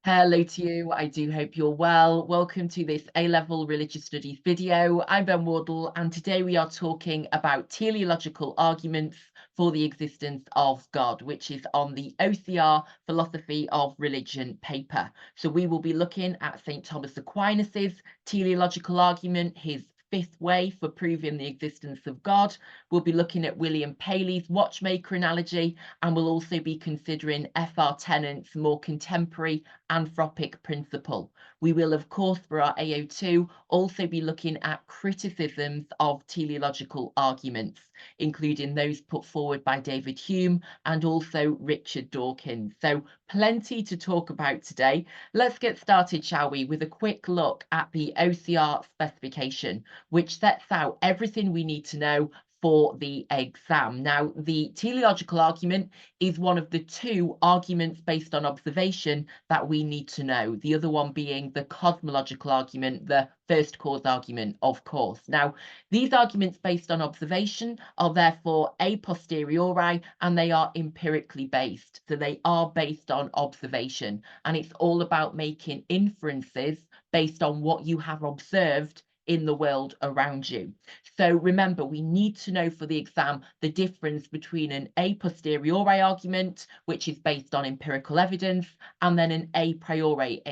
Hello to you. I do hope you're well. Welcome to this A-level religious studies video. I'm Ben Wardle, and today we are talking about teleological arguments for the existence of God, which is on the OCR Philosophy of Religion paper. So we will be looking at St. Thomas Aquinas's teleological argument, his fifth way for proving the existence of God. We'll be looking at William Paley's watchmaker analogy, and we'll also be considering F.R. Tennant's more contemporary anthropic principle. We will, of course, for our AO2, also be looking at criticisms of teleological arguments, including those put forward by David Hume and also Richard Dawkins. So plenty to talk about today. Let's get started, shall we, with a quick look at the OCR specification, which sets out everything we need to know for the exam. Now, the teleological argument is one of the two arguments based on observation that we need to know, the other one being the cosmological argument, the first cause argument, of course. Now, these arguments based on observation are therefore a posteriori, and they are empirically based. So they are based on observation, and it's all about making inferences based on what you have observed in the world around you. So remember, we need to know for the exam the difference between an a posteriori argument, which is based on empirical evidence, and then an a priori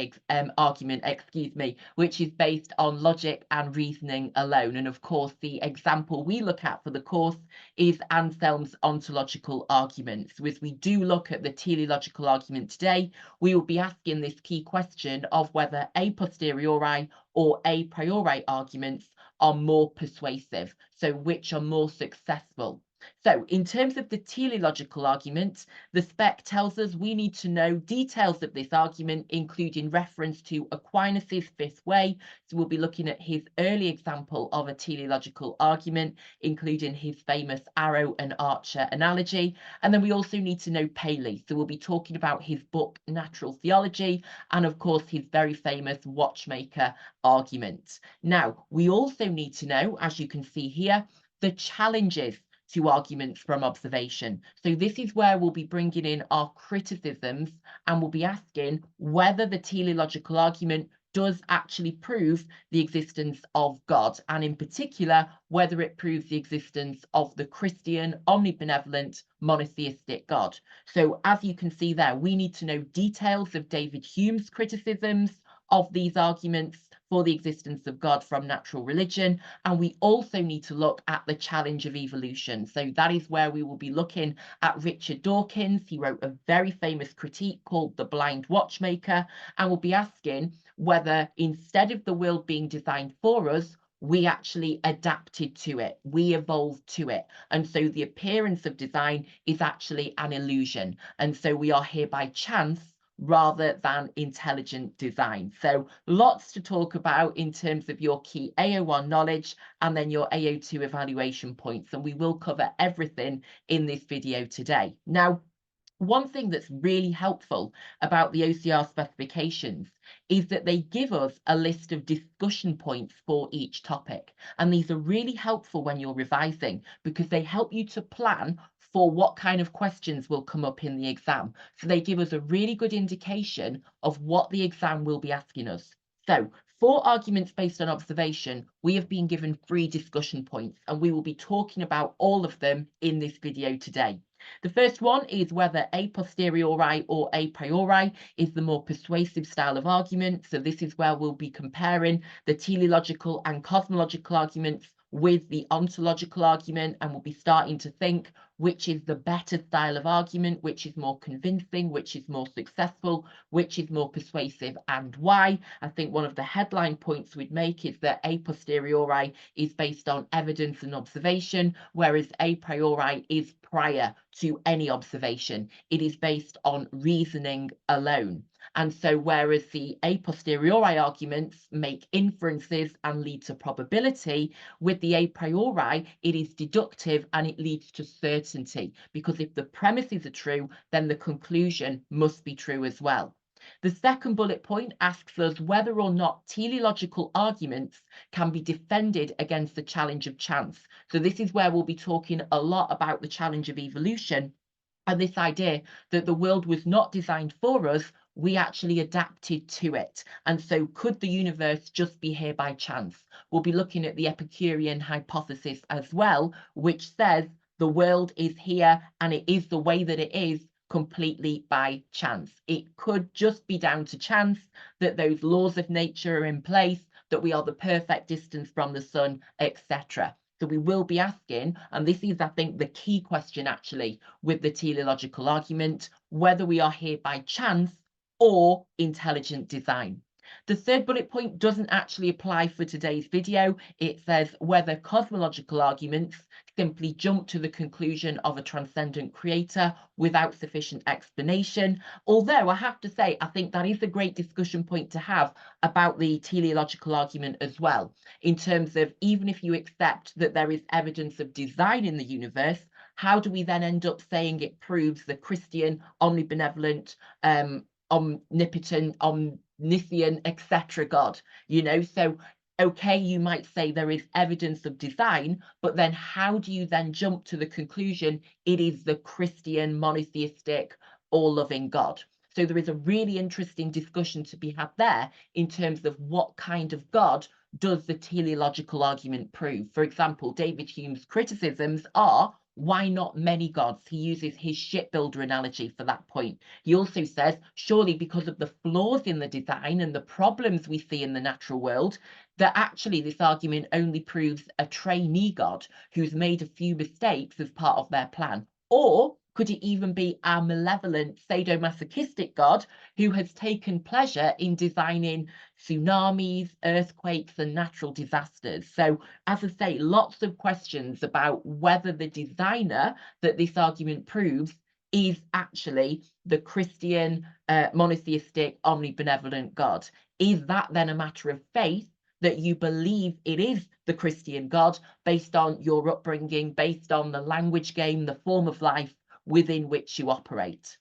argument, which is based on logic and reasoning alone. And of course, the example we look at for the course is Anselm's ontological argument. So as we do look at the teleological argument today, we will be asking this key question of whether a posteriori or a priori arguments are more persuasive, so which are more successful. So in terms of the teleological argument, the spec tells us we need to know details of this argument, including reference to Aquinas's fifth way. So we'll be looking at his early example of a teleological argument, including his famous arrow and archer analogy. And then we also need to know Paley. So we'll be talking about his book, Natural Theology, and of course, his very famous watchmaker argument. Now, we also need to know, as you can see here, the challenges to arguments from observation. So this is where we'll be bringing in our criticisms, and we'll be asking whether the teleological argument does actually prove the existence of God, and in particular, whether it proves the existence of the Christian, omnibenevolent, monotheistic God. So as you can see there, we need to know details of David Hume's criticisms of these arguments for the existence of God from natural religion. And we also need to look at the challenge of evolution. So that is where we will be looking at Richard Dawkins. He wrote a very famous critique called The Blind Watchmaker, and we'll be asking whether instead of the world being designed for us, we actually adapted to it, we evolved to it. And so the appearance of design is actually an illusion. And so we are here by chance rather than intelligent design. So lots to talk about in terms of your key AO1 knowledge and then your AO2 evaluation points. And we will cover everything in this video today. Now, one thing that's really helpful about the OCR specifications is that they give us a list of discussion points for each topic. And these are really helpful when you're revising because they help you to plan for what kind of questions will come up in the exam. So they give us a really good indication of what the exam will be asking us. So for arguments based on observation, we have been given 3 discussion points, and we will be talking about all of them in this video today. The first one is whether a posteriori or a priori is the more persuasive style of argument. So this is where we'll be comparing the teleological and cosmological arguments with the ontological argument, and we'll be starting to think which is the better style of argument, which is more convincing, which is more successful, which is more persuasive, and why. I think one of the headline points we'd make is that a posteriori is based on evidence and observation, whereas a priori is prior to any observation. It is based on reasoning alone. And so whereas the a posteriori arguments make inferences and lead to probability, with the a priori, it is deductive and it leads to certainty, because if the premises are true, then the conclusion must be true as well. The second bullet point asks us whether or not teleological arguments can be defended against the challenge of chance. So this is where we'll be talking a lot about the challenge of evolution and this idea that the world was not designed for us, we actually adapted to it. And so could the universe just be here by chance? We'll be looking at the Epicurean hypothesis as well, which says the world is here and it is the way that it is completely by chance. It could just be down to chance that those laws of nature are in place, that we are the perfect distance from the sun, etc. So we will be asking, and this is, I think, the key question actually with the teleological argument, whether we are here by chance or intelligent design. The third bullet point doesn't actually apply for today's video. It says whether cosmological arguments simply jump to the conclusion of a transcendent creator without sufficient explanation. Although I have to say, I think that is a great discussion point to have about the teleological argument as well, in terms of even if you accept that there is evidence of design in the universe, how do we then end up saying it proves the Christian, omnibenevolent, omnipotent, omniscient, etc. God? So okay, you might say there is evidence of design, but then how do you then jump to the conclusion it is the Christian, monotheistic, all-loving God? So there is a really interesting discussion to be had there in terms of what kind of God does the teleological argument prove. For example, David Hume's criticisms are, why not many gods? He uses his shipbuilder analogy for that point. He also says, surely because of the flaws in the design and the problems we see in the natural world, that actually this argument only proves a trainee God who's made a few mistakes as part of their plan. Or could it even be our malevolent sadomasochistic God who has taken pleasure in designing tsunamis, earthquakes, and natural disasters? So, as I say, lots of questions about whether the designer that this argument proves is actually the Christian, monotheistic, omnibenevolent God. Is that then a matter of faith, that you believe it is the Christian God based on your upbringing, based on the language game, the form of life within which you operate?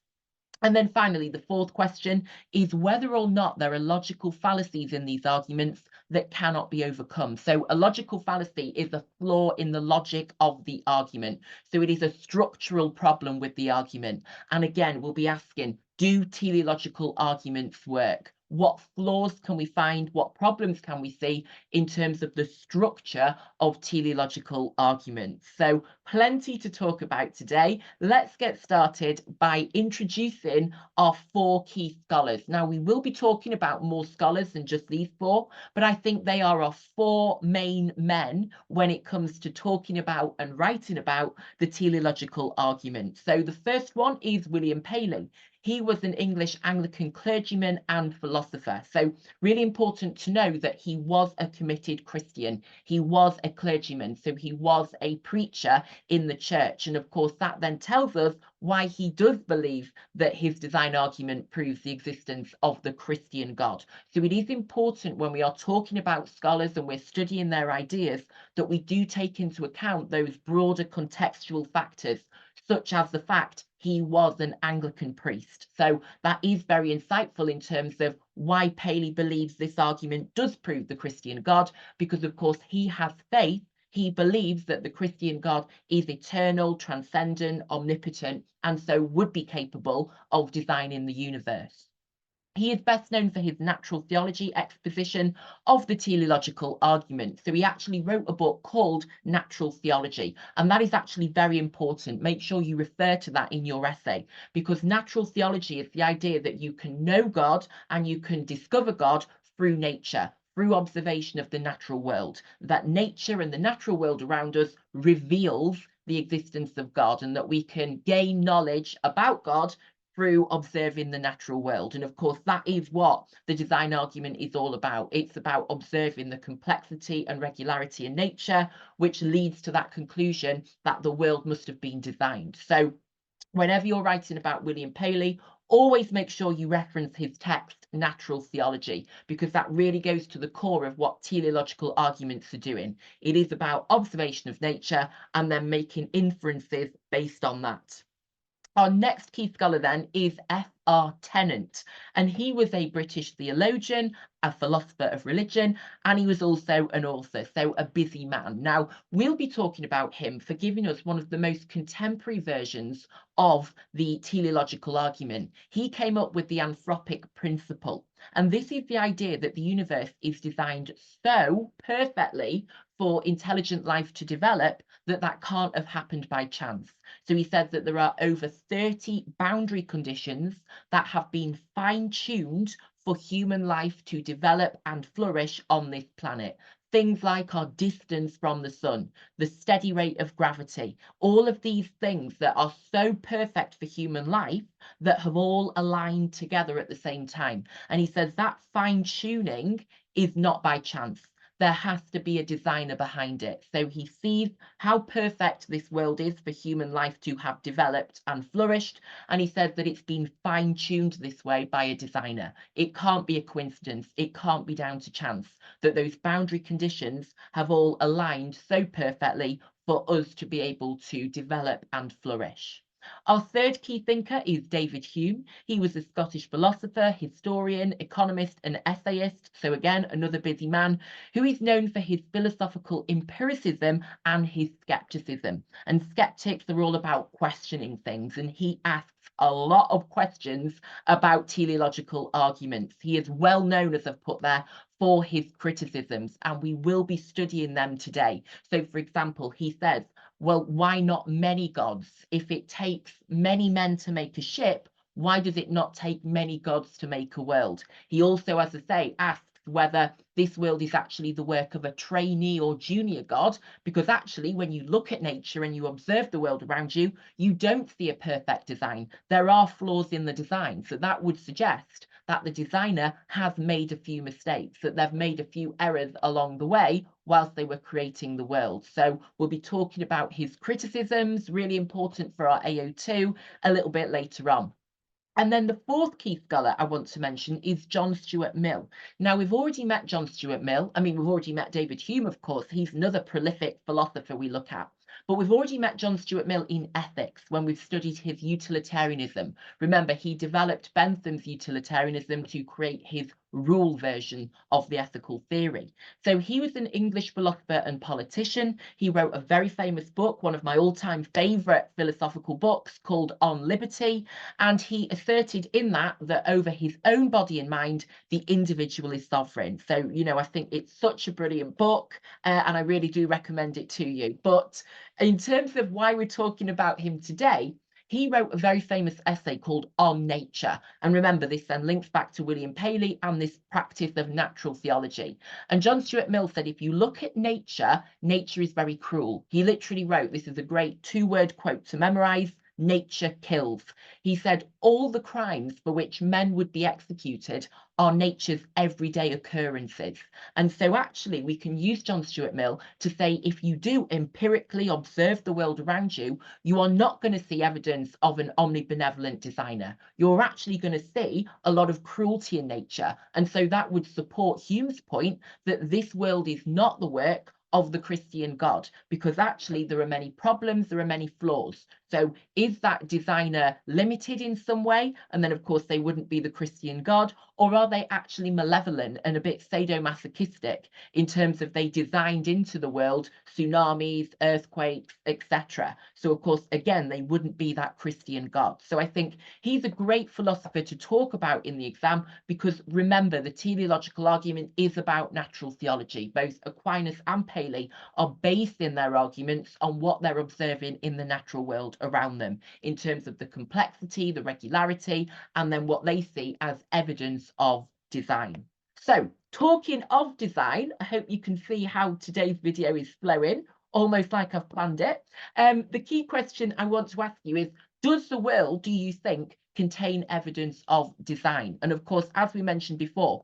And then finally, the fourth question is whether or not there are logical fallacies in these arguments that cannot be overcome. So a logical fallacy is a flaw in the logic of the argument. So it is a structural problem with the argument. And again, we'll be asking, do teleological arguments work? What flaws can we find? What problems can we see in terms of the structure of teleological arguments? So plenty to talk about today. Let's get started by introducing our four key scholars. Now, we will be talking about more scholars than just these four, but I think they are our four main men when it comes to talking about and writing about the teleological argument. So the first one is William Paley. He was an English Anglican clergyman and philosopher. So really important to know that he was a committed Christian. He was a clergyman, so he was a preacher in the church. And of course, that then tells us why he does believe that his design argument proves the existence of the Christian God. So it is important when we are talking about scholars and we're studying their ideas that we do take into account those broader contextual factors, such as the fact he was an Anglican priest. So that is very insightful in terms of why Paley believes this argument does prove the Christian God, because of course he has faith. He believes that the Christian God is eternal, transcendent, omnipotent, and so would be capable of designing the universe. He is best known for his natural theology exposition of the teleological argument. So he actually wrote a book called Natural Theology, and that is actually very important. Make sure you refer to that in your essay, because natural theology is the idea that you can know God and you can discover God through nature, through observation of the natural world, that nature and the natural world around us reveals the existence of God, and that we can gain knowledge about God through observing the natural world. And of course, that is what the design argument is all about. It's about observing the complexity and regularity in nature, which leads to that conclusion that the world must have been designed. So whenever you're writing about William Paley, always make sure you reference his text, Natural Theology, because that really goes to the core of what teleological arguments are doing. It is about observation of nature and then making inferences based on that. Our next key scholar then is F. OCR Tennant. And he was a British theologian, a philosopher of religion, and he was also an author, so a busy man. Now, we'll be talking about him for giving us one of the most contemporary versions of the teleological argument. He came up with the anthropic principle. And this is the idea that the universe is designed so perfectly for intelligent life to develop that can't have happened by chance. So he said that there are over 30 boundary conditions that have been fine-tuned for human life to develop and flourish on this planet. Things like our distance from the sun, the steady rate of gravity, all of these things that are so perfect for human life that have all aligned together at the same time. And he says that fine tuning is not by chance. There has to be a designer behind it. So he sees how perfect this world is for human life to have developed and flourished. And he said that it's been fine-tuned this way by a designer. It can't be a coincidence. It can't be down to chance that those boundary conditions have all aligned so perfectly for us to be able to develop and flourish. Our third key thinker is David Hume. He was a Scottish philosopher, historian, economist, and essayist. So again, another busy man who is known for his philosophical empiricism and his skepticism. And skeptics are all about questioning things, and he asks a lot of questions about teleological arguments. He is well known, as I've put there, for his criticisms, and we will be studying them today. So, for example, he says, well, why not many gods? If it takes many men to make a ship, why does it not take many gods to make a world? He also, as I say, asks whether this world is actually the work of a trainee or junior god, because actually when you look at nature and you observe the world around you, you don't see a perfect design. There are flaws in the design. So that would suggest that the designer has made a few mistakes, that they've made a few errors along the way whilst they were creating the world. So we'll be talking about his criticisms, really important for our AO2, a little bit later on. And then the fourth key scholar I want to mention is John Stuart Mill. Now, we've already met John Stuart Mill. We've already met David Hume, of course. He's another prolific philosopher we look at. But we've already met John Stuart Mill in ethics when we've studied his utilitarianism. Remember, he developed Bentham's utilitarianism to create his rule version of the ethical theory. So he was an English philosopher and politician. He wrote a very famous book, one of my all-time favorite philosophical books, called On Liberty. And he asserted in that over his own body and mind, the individual is sovereign. So, I think it's such a brilliant book, and I really do recommend it to you. But in terms of why we're talking about him today, he wrote a very famous essay called On Nature. And remember, this then links back to William Paley and this practice of natural theology. And John Stuart Mill said, if you look at nature, nature is very cruel. He literally wrote, this is a great two-word quote to memorize, nature kills. He said, all the crimes for which men would be executed are nature's everyday occurrences. And so actually we can use John Stuart Mill to say, if you do empirically observe the world around you, you are not going to see evidence of an omnibenevolent designer. You're actually going to see a lot of cruelty in nature. And so that would support Hume's point that this world is not the work of the Christian God, because actually there are many problems, there are many flaws. So is that designer limited in some way? And then of course they wouldn't be the Christian God, or are they actually malevolent and a bit sadomasochistic in terms of they designed into the world tsunamis, earthquakes, etc. So of course, again, they wouldn't be that Christian God. So I think he's a great philosopher to talk about in the exam, because remember, the teleological argument is about natural theology. Both Aquinas and Paley are based in their arguments on what they're observing in the natural world around them in terms of the complexity, the regularity, and then what they see as evidence of design. So talking of design, I hope you can see how today's video is flowing, almost like I've planned it. The key question I want to ask you is, does the world, do you think, contain evidence of design? And of course, as we mentioned before,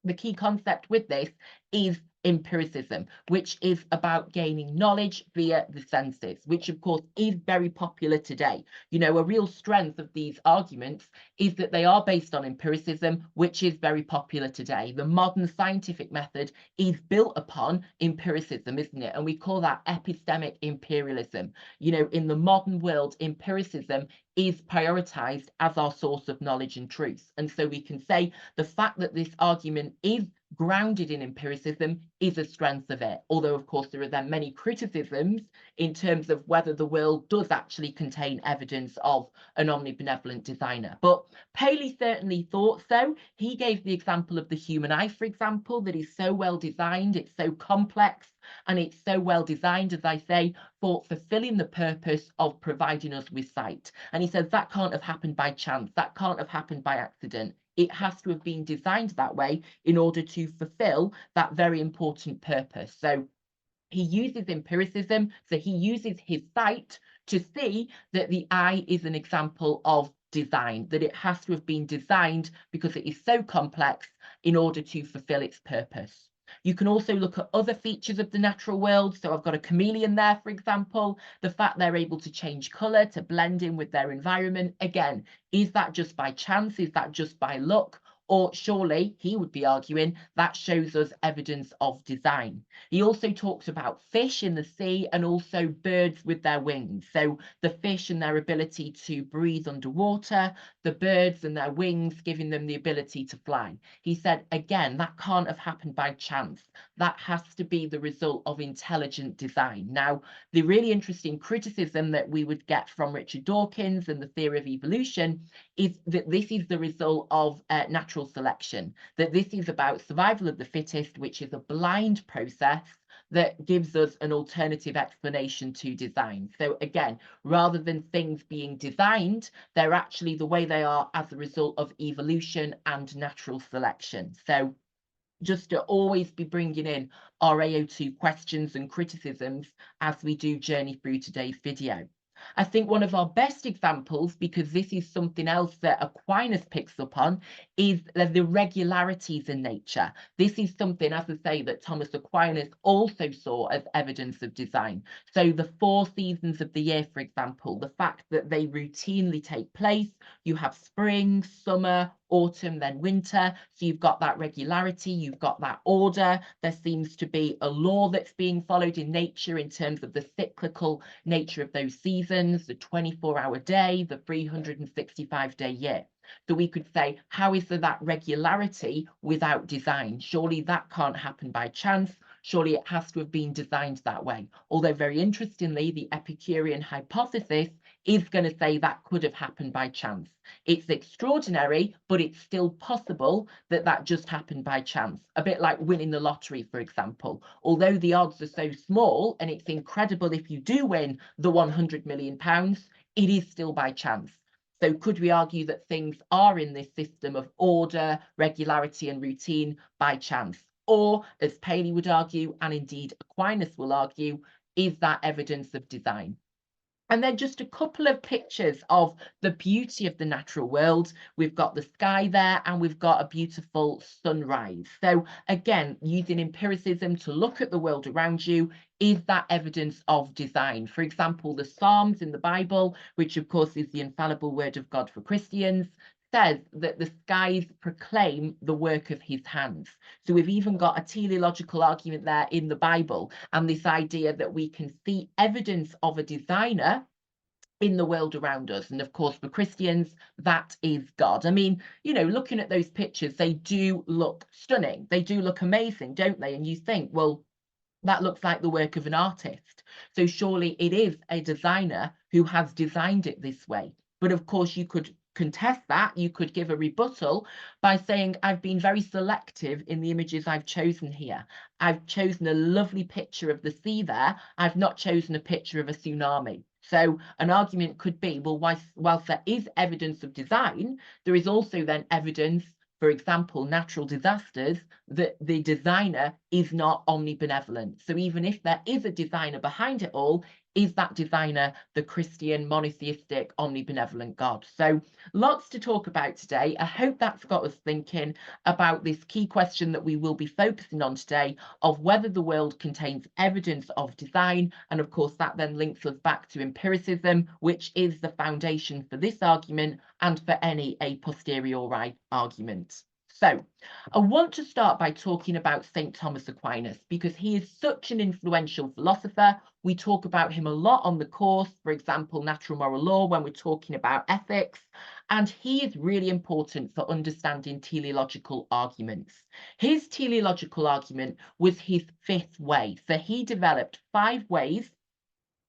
the key concept with this is empiricism, which is about gaining knowledge via the senses, which of course is very popular today. A real strength of these arguments is that they are based on empiricism, which is very popular today. The modern scientific method is built upon empiricism, isn't it? And we call that epistemic imperialism. In the modern world, empiricism is prioritized as our source of knowledge and truth. And so we can say the fact that this argument is grounded in empiricism is a strength of it. Although, of course, there are then many criticisms in terms of whether the world does actually contain evidence of an omnibenevolent designer. But Paley certainly thought so. He gave the example of the human eye, for example, that is so well designed, it's so complex, and it's so well designed, as I say, for fulfilling the purpose of providing us with sight. And he says that can't have happened by chance, that can't have happened by accident. It has to have been designed that way in order to fulfill that very important purpose. So he uses empiricism, so he uses his sight to see that the eye is an example of design, that it has to have been designed because it is so complex in order to fulfill its purpose. You can also look at other features of the natural world. So I've got a chameleon there, for example, the fact they're able to change colour to blend in with their environment. Again, is that just by chance? Is that just by luck? Or surely, he would be arguing, that shows us evidence of design. He also talks about fish in the sea and also birds with their wings. So the fish and their ability to breathe underwater, the birds and their wings giving them the ability to fly. He said, again, that can't have happened by chance. That has to be the result of intelligent design. Now, the really interesting criticism that we would get from Richard Dawkins and the theory of evolution is that this is the result of natural selection, that this is about survival of the fittest, which is a blind process that gives us an alternative explanation to design. So again, rather than things being designed, they're actually the way they are as a result of evolution and natural selection. So just to always be bringing in our AO2 questions and criticisms as we do journey through today's video. I think one of our best examples, because this is something else that Aquinas picks up on, is the regularities in nature. This is something, as I say, that Thomas Aquinas also saw as evidence of design. So the 4 seasons of the year, for example, the fact that they routinely take place, you have spring, summer, autumn, then winter. So you've got that regularity, you've got that order. There seems to be a law that's being followed in nature in terms of the cyclical nature of those seasons, the 24-hour day, the 365-day year. So we could say, how is there that regularity without design? Surely that can't happen by chance. Surely it has to have been designed that way. Although very interestingly, the Epicurean hypothesis is going to say that could have happened by chance. It's extraordinary, but it's still possible that that just happened by chance. A bit like winning the lottery, for example. Although the odds are so small and it's incredible if you do win the £100 million, it is still by chance. So could we argue that things are in this system of order, regularity and routine by chance? Or, as Paley would argue, and indeed Aquinas will argue, is that evidence of design? And then just a couple of pictures of the beauty of the natural world. We've got the sky there and we've got a beautiful sunrise. So again, using empiricism to look at the world around you, is that evidence of design? For example, the Psalms in the Bible, which of course is the infallible word of God for Christians, says that the skies proclaim the work of his hands. So we've even got a teleological argument there in the Bible, and this idea that we can see evidence of a designer in the world around us. And of course, for Christians, that is God. I mean, you know, looking at those pictures, they do look stunning. They do look amazing, don't they? And you think, well, that looks like the work of an artist. So surely it is a designer who has designed it this way. But of course, you could contest that. You could give a rebuttal by saying, I've been very selective in the images I've chosen here. I've chosen a lovely picture of the sea there. I've not chosen a picture of a tsunami. So an argument could be, well, whilst there is evidence of design, there is also then evidence, for example, natural disasters, that the designer is not omnibenevolent. So even if there is a designer behind it all, is that designer the Christian, monotheistic, omnibenevolent God? So lots to talk about today. I hope that's got us thinking about this key question that we will be focusing on today, of whether the world contains evidence of design. And of course, that then links us back to empiricism, which is the foundation for this argument and for any a posteriori argument. So I want to start by talking about St. Thomas Aquinas because he is such an influential philosopher. We talk about him a lot on the course, for example, natural moral law, when we're talking about ethics, and he is really important for understanding teleological arguments. His teleological argument was his fifth way. So he developed 5 ways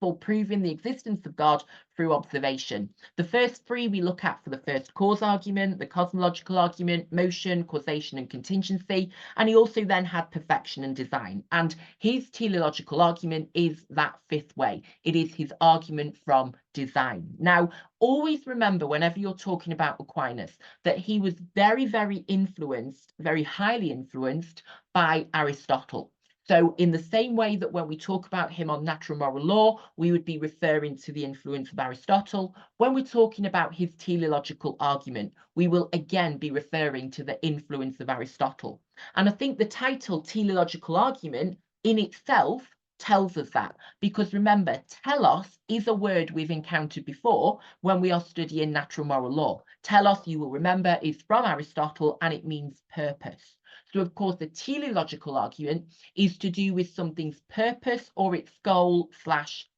for proving the existence of God through observation. The first 3 we look at for the first cause argument, the cosmological argument, motion, causation, and contingency. And he also then had perfection and design. And his teleological argument is that 5th way. It is his argument from design. Now, always remember whenever you're talking about Aquinas that he was very, very influenced, very highly influenced by Aristotle. So in the same way that when we talk about him on natural moral law, we would be referring to the influence of Aristotle. When we're talking about his teleological argument, we will again be referring to the influence of Aristotle. And I think the title teleological argument in itself tells us that, because remember, telos is a word we've encountered before when we are studying natural moral law. Telos, you will remember, is from Aristotle and it means purpose. So, of course, the teleological argument is to do with something's purpose or its goal /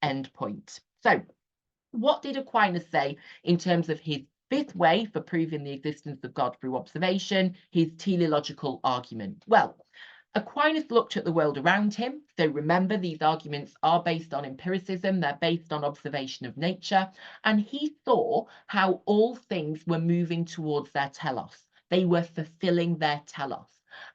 endpoint. So, what did Aquinas say in terms of his 5th way for proving the existence of God through observation, his teleological argument? Well, Aquinas looked at the world around him. So remember, these arguments are based on empiricism. They're based on observation of nature. And he saw how all things were moving towards their telos. They were fulfilling their telos.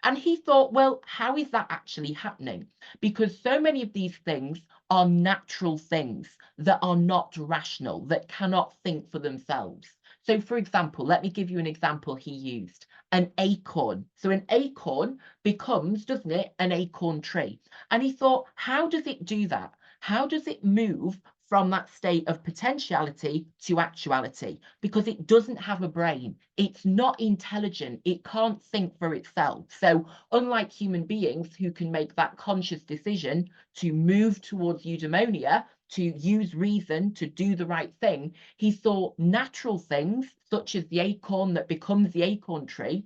And he thought, well, how is that actually happening? Because so many of these things are natural things that are not rational, that cannot think for themselves. So, for example, let me give you an example he used. An acorn. So an acorn becomes, doesn't it, an acorn tree. And he thought, how does it do that? How does it move from that state of potentiality to actuality? Because it doesn't have a brain. It's not intelligent. It can't think for itself. So unlike human beings who can make that conscious decision to move towards eudaimonia, to use reason to do the right thing, he saw natural things such as the acorn that becomes the acorn tree.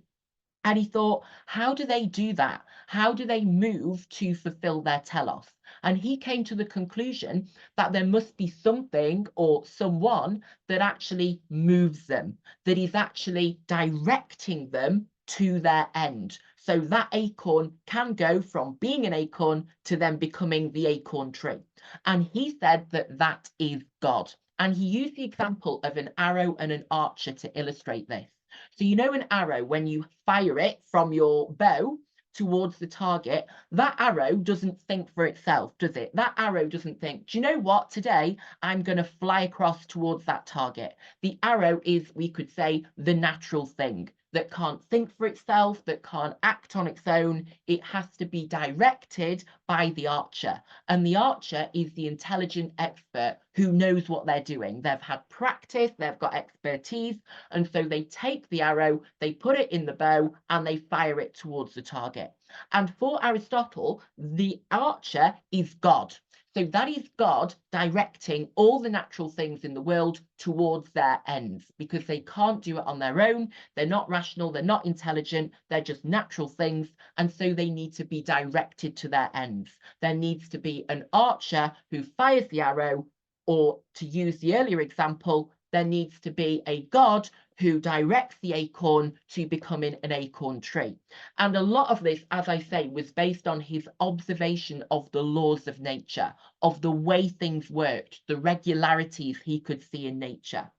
And he thought, how do they do that? How do they move to fulfill their telos? And he came to the conclusion that there must be something or someone that actually moves them, that is actually directing them to their end. So that acorn can go from being an acorn to then becoming the acorn tree. And he said that that is God. And he used the example of an arrow and an archer to illustrate this. So you know an arrow, when you fire it from your bow towards the target, that arrow doesn't think for itself, does it? That arrow doesn't think, do you know what, today I'm going to fly across towards that target. The arrow is, we could say, the natural thing that can't think for itself, that can't act on its own. It has to be directed by the archer. And the archer is the intelligent expert who knows what they're doing. They've had practice, they've got expertise, and so they take the arrow, they put it in the bow, and they fire it towards the target. And for Aristotle, the archer is God. So that is God directing all the natural things in the world towards their ends, because they can't do it on their own. They're not rational, they're not intelligent, they're just natural things. And so they need to be directed to their ends. There needs to be an archer who fires the arrow, or to use the earlier example, there needs to be a God who directs the acorn to becoming an acorn tree. And a lot of this, as I say, was based on his observation of the laws of nature, of the way things worked, the regularities he could see in nature.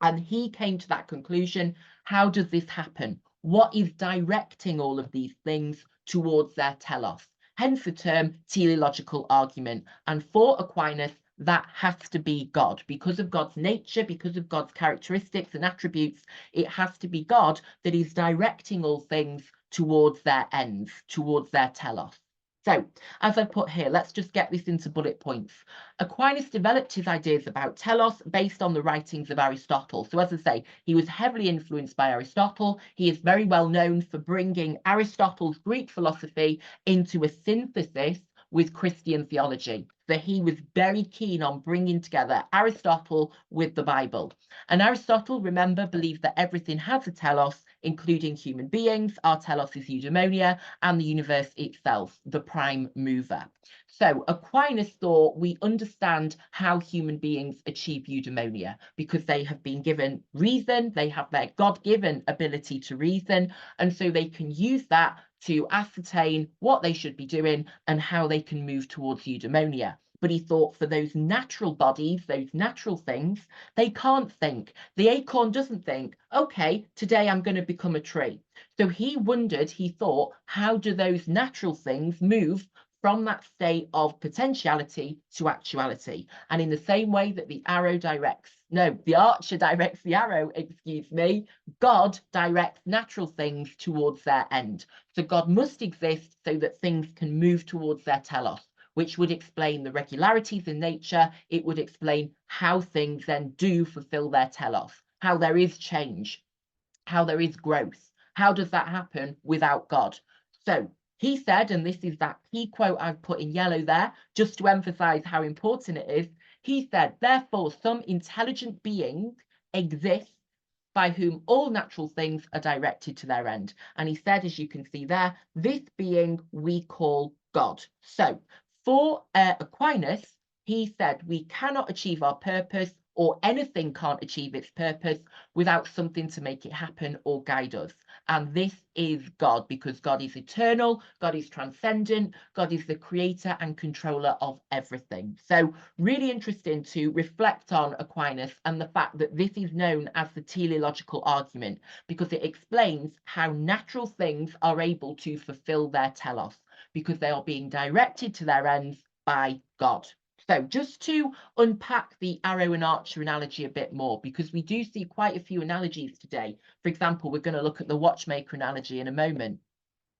And he came to that conclusion. How does this happen? What is directing all of these things towards their telos? Hence the term teleological argument. And for Aquinas, that has to be God. Because of God's nature, because of God's characteristics and attributes, it has to be God that is directing all things towards their ends, towards their telos. So, as I put here, let's just get this into bullet points. Aquinas developed his ideas about telos based on the writings of Aristotle. So, as I say, he was heavily influenced by Aristotle. He is very well known for bringing Aristotle's Greek philosophy into a synthesis with Christian theology. So he was very keen on bringing together Aristotle with the Bible. And Aristotle, remember, believed that everything has a telos. including human beings. Our telos is eudaimonia, and the universe itself, the prime mover. So Aquinas thought we understand how human beings achieve eudaimonia because they have been given reason, they have their God-given ability to reason, and so they can use that to ascertain what they should be doing and how they can move towards eudaimonia. But he thought for those natural bodies, those natural things, they can't think. The acorn doesn't think, okay, today I'm going to become a tree. So he wondered, he thought, how do those natural things move from that state of potentiality to actuality? And in the same way that the archer directs the arrow, excuse me, God directs natural things towards their end. So God must exist so that things can move towards their telos, which would explain the regularities in nature. It would explain how things then do fulfill their telos, how there is change, how there is growth. How does that happen without God? So he said, and this is that key quote I've put in yellow there, just to emphasize how important it is. He said, therefore, some intelligent being exists by whom all natural things are directed to their end. And he said, as you can see there, this being we call God. So for Aquinas, he said we cannot achieve our purpose, or anything can't achieve its purpose without something to make it happen or guide us. And this is God, because God is eternal, God is transcendent, God is the creator and controller of everything. So really interesting to reflect on Aquinas and the fact that this is known as the teleological argument, because it explains how natural things are able to fulfill their telos, because they are being directed to their ends by God. So just to unpack the arrow and archer analogy a bit more, because we do see quite a few analogies today. For example, we're going to look at the watchmaker analogy in a moment.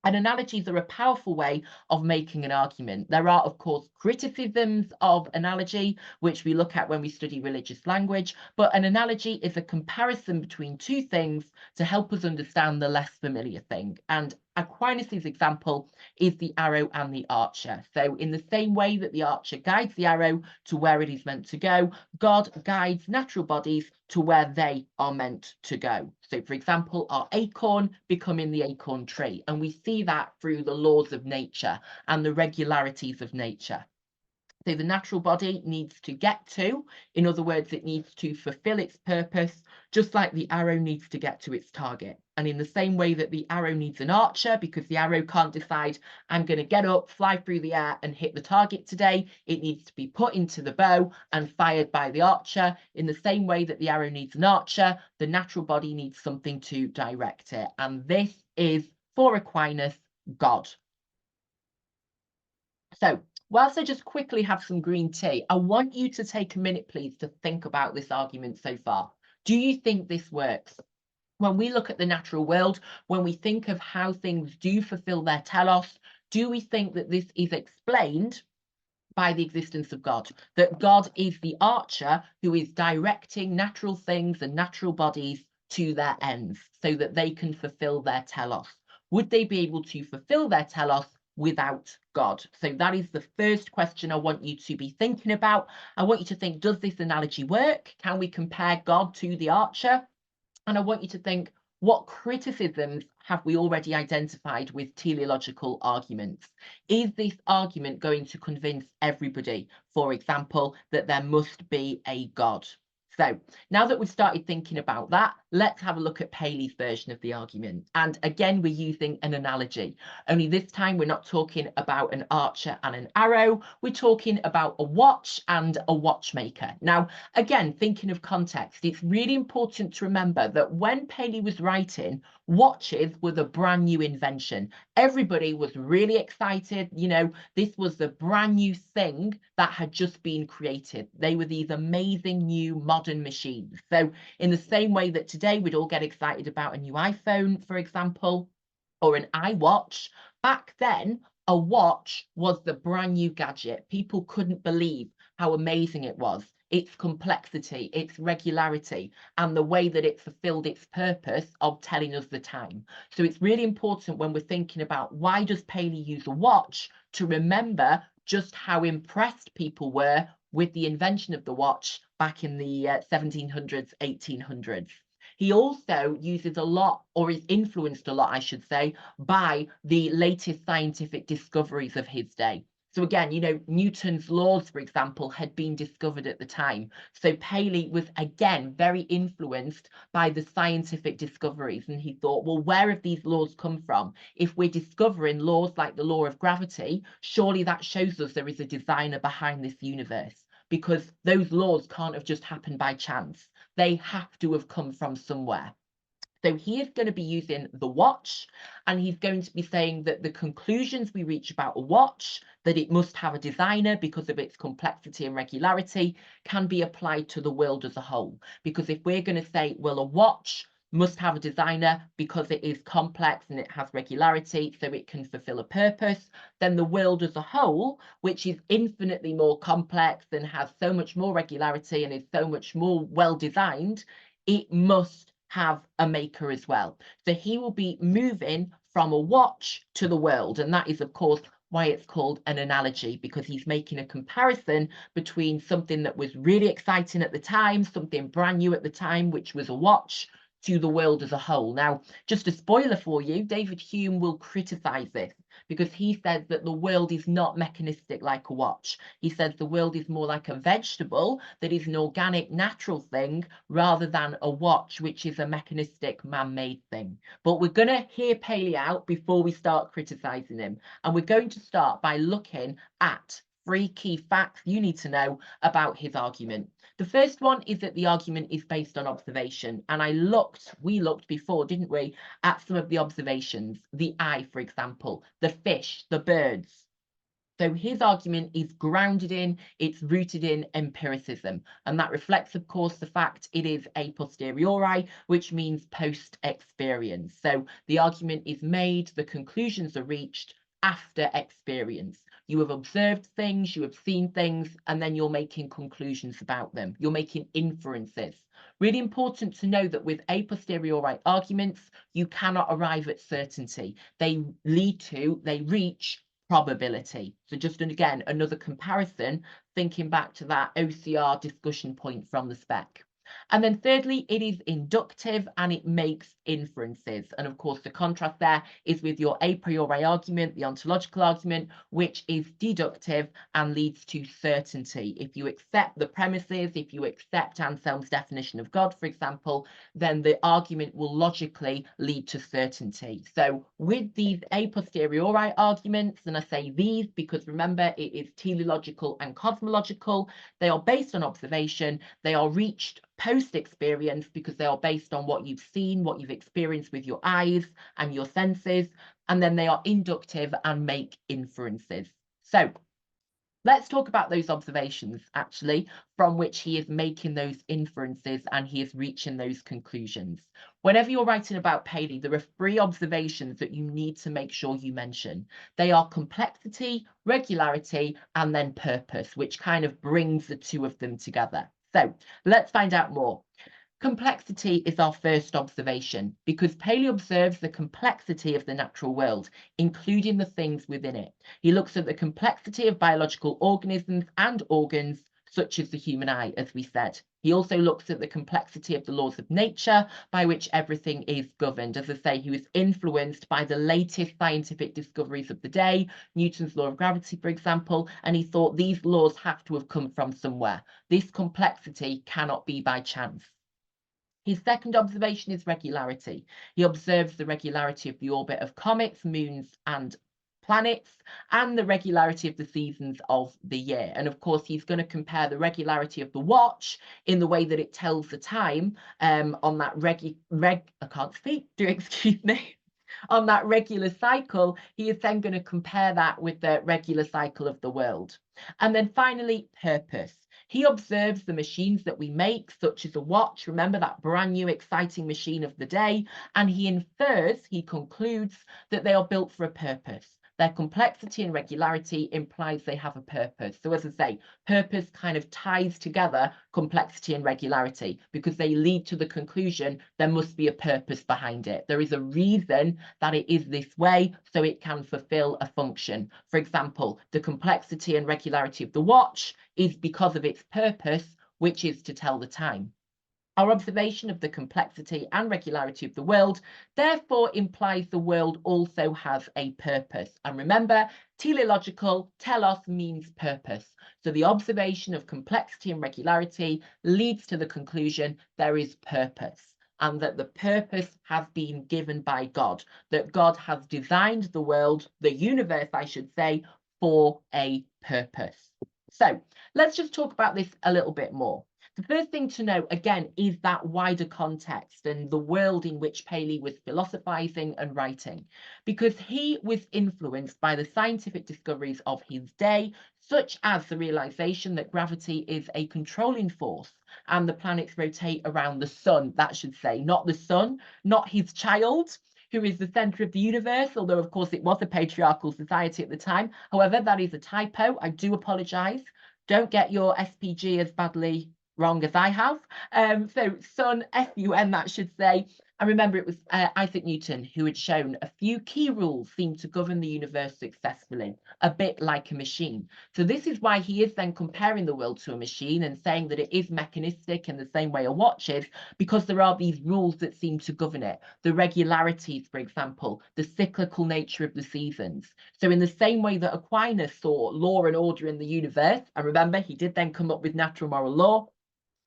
And analogies are a powerful way of making an argument. There are, of course, criticisms of analogy, which we look at when we study religious language, but an analogy is a comparison between two things to help us understand the less familiar thing. And Aquinas' example is the arrow and the archer. So in the same way that the archer guides the arrow to where it is meant to go, God guides natural bodies to where they are meant to go. So for example, our acorn becoming the acorn tree, and we see that through the laws of nature and the regularities of nature. So the natural body needs to get to, in other words, it needs to fulfill its purpose, just like the arrow needs to get to its target. And in the same way that the arrow needs an archer, because the arrow can't decide, I'm going to get up, fly through the air and hit the target today, it needs to be put into the bow and fired by the archer. In the same way that the arrow needs an archer, the natural body needs something to direct it. And this is, for Aquinas, God. So whilst I just quickly have some green tea, I want you to take a minute, please, to think about this argument so far. Do you think this works? When we look at the natural world, when we think of how things do fulfill their telos, do we think that this is explained by the existence of God? That God is the archer who is directing natural things and natural bodies to their ends so that they can fulfill their telos? Would they be able to fulfill their telos without God? So that is the first question I want you to be thinking about. I want you to think, does this analogy work? Can we compare God to the archer? And I want you to think, what criticisms have we already identified with teleological arguments? Is this argument going to convince everybody, for example, that there must be a God? So now that we've started thinking about that, let's have a look at Paley's version of the argument. And again, we're using an analogy, only this time we're not talking about an archer and an arrow, we're talking about a watch and a watchmaker. Now, again, thinking of context, it's really important to remember that when Paley was writing, watches were the brand new invention. Everybody was really excited. You know, this was the brand new thing that had just been created. They were these amazing new modern machines. So in the same way that today we'd all get excited about a new iPhone, for example, or an iWatch, back then a watch was the brand new gadget. People couldn't believe how amazing it was. Its complexity, its regularity, and the way that it fulfilled its purpose of telling us the time. So it's really important when we're thinking about why does Paley use a watch, to remember just how impressed people were with the invention of the watch back in the 1700s, 1800s. He also uses a lot, or is influenced a lot, I should say, by the latest scientific discoveries of his day. So again, you know, Newton's laws, for example, had been discovered at the time. So Paley was, again, very influenced by the scientific discoveries. And he thought, well, where have these laws come from? If we're discovering laws like the law of gravity, surely that shows us there is a designer behind this universe, because those laws can't have just happened by chance. They have to have come from somewhere. So he is going to be using the watch, and he's going to be saying that the conclusions we reach about a watch, that it must have a designer because of its complexity and regularity, can be applied to the world as a whole. Because if we're going to say, well, a watch must have a designer because it is complex and it has regularity, so it can fulfill a purpose, then the world as a whole, which is infinitely more complex and has so much more regularity and is so much more well designed, it must have a maker as well. So he will be moving from a watch to the world. And that is, of course, why it's called an analogy, because he's making a comparison between something that was really exciting at the time, something brand new at the time, which was a watch, to the world as a whole. Now, just a spoiler for you, David Hume will criticize this because he says that the world is not mechanistic like a watch. He says the world is more like a vegetable that is an organic, natural thing rather than a watch, which is a mechanistic, man-made thing. But we're going to hear Paley out before we start criticizing him. And we're going to start by looking at 3 key facts you need to know about his argument. The first one is that the argument is based on observation. And we looked before, didn't we, at some of the observations, the eye, for example, the fish, the birds. So his argument is grounded in, it's rooted in empiricism. And that reflects, of course, the fact it is a posteriori, which means post-experience. So the argument is made, the conclusions are reached after experience. You have observed things, you have seen things, and then you're making conclusions about them. You're making inferences. Really important to know that with a posteriori arguments, you cannot arrive at certainty. They reach probability. So just again, another comparison, thinking back to that OCR discussion point from the spec. And then thirdly, it is inductive and it makes inferences. And of course, the contrast there is with your a priori argument, the ontological argument, which is deductive and leads to certainty. If you accept the premises, if you accept Anselm's definition of God, for example, then the argument will logically lead to certainty. So with these a posteriori arguments, and I say these because remember, it is teleological and cosmological, they are based on observation, they are reached post-experience because they are based on what you've seen, what you've experienced with your eyes and your senses, and then they are inductive and make inferences. So let's talk about those observations, actually, from which he is making those inferences and he is reaching those conclusions. Whenever you're writing about Paley, there are 3 observations that you need to make sure you mention. They are complexity, regularity, and then purpose, which kind of brings the 2 of them together. So let's find out more. Complexity is our first observation because Paley observes the complexity of the natural world, including the things within it. He looks at the complexity of biological organisms and organs, such as the human eye, as we said. He also looks at the complexity of the laws of nature by which everything is governed. As I say, he was influenced by the latest scientific discoveries of the day, Newton's law of gravity, for example, and he thought these laws have to have come from somewhere. This complexity cannot be by chance. His second observation is regularity. He observes the regularity of the orbit of comets, moons, and planets, and the regularity of the seasons of the year. And of course, he's going to compare the regularity of the watch in the way that it tells the time on that on that regular cycle. He is then going to compare that with the regular cycle of the world. And then finally, purpose. He observes the machines that we make, such as a watch, remember that brand new exciting machine of the day, and he infers, he concludes that they are built for a purpose. Their complexity and regularity implies they have a purpose. So as I say, purpose kind of ties together complexity and regularity because they lead to the conclusion there must be a purpose behind it. There is a reason that it is this way so it can fulfill a function. For example, the complexity and regularity of the watch is because of its purpose, which is to tell the time. Our observation of the complexity and regularity of the world therefore implies the world also has a purpose. And remember, teleological, telos means purpose. So the observation of complexity and regularity leads to the conclusion there is purpose, and that the purpose has been given by God, that God has designed the world, the universe, I should say, for a purpose. So let's just talk about this a little bit more. The first thing to know, again, is that wider context and the world in which Paley was philosophizing and writing, because he was influenced by the scientific discoveries of his day, such as the realization that gravity is a controlling force and the planets rotate around the sun, that should say, not the sun, not his child, who is the center of the universe, although of course it was a patriarchal society at the time. However, that is a typo. I do apologize. Don't get your SPG as badly wrong as I have. So sun, S-U-N, that should say. And remember, it was Isaac Newton who had shown a few key rules seem to govern the universe successfully, a bit like a machine. So this is why he is then comparing the world to a machine and saying that it is mechanistic in the same way a watch is, because there are these rules that seem to govern it. The regularities, for example, the cyclical nature of the seasons. So in the same way that Aquinas saw law and order in the universe, and remember, he did then come up with natural moral law,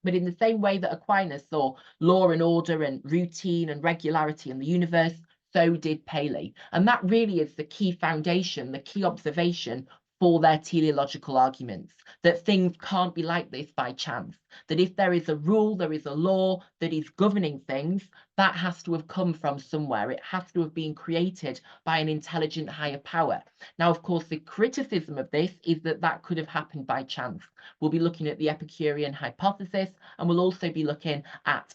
but in the same way that Aquinas saw law and order and routine and regularity in the universe, so did Paley. And that really is the key foundation, the key observation for their teleological arguments, that things can't be like this by chance, that if there is a rule, there is a law that is governing things, that has to have come from somewhere. It has to have been created by an intelligent higher power. Now, of course, the criticism of this is that that could have happened by chance. We'll be looking at the Epicurean hypothesis, and we'll also be looking at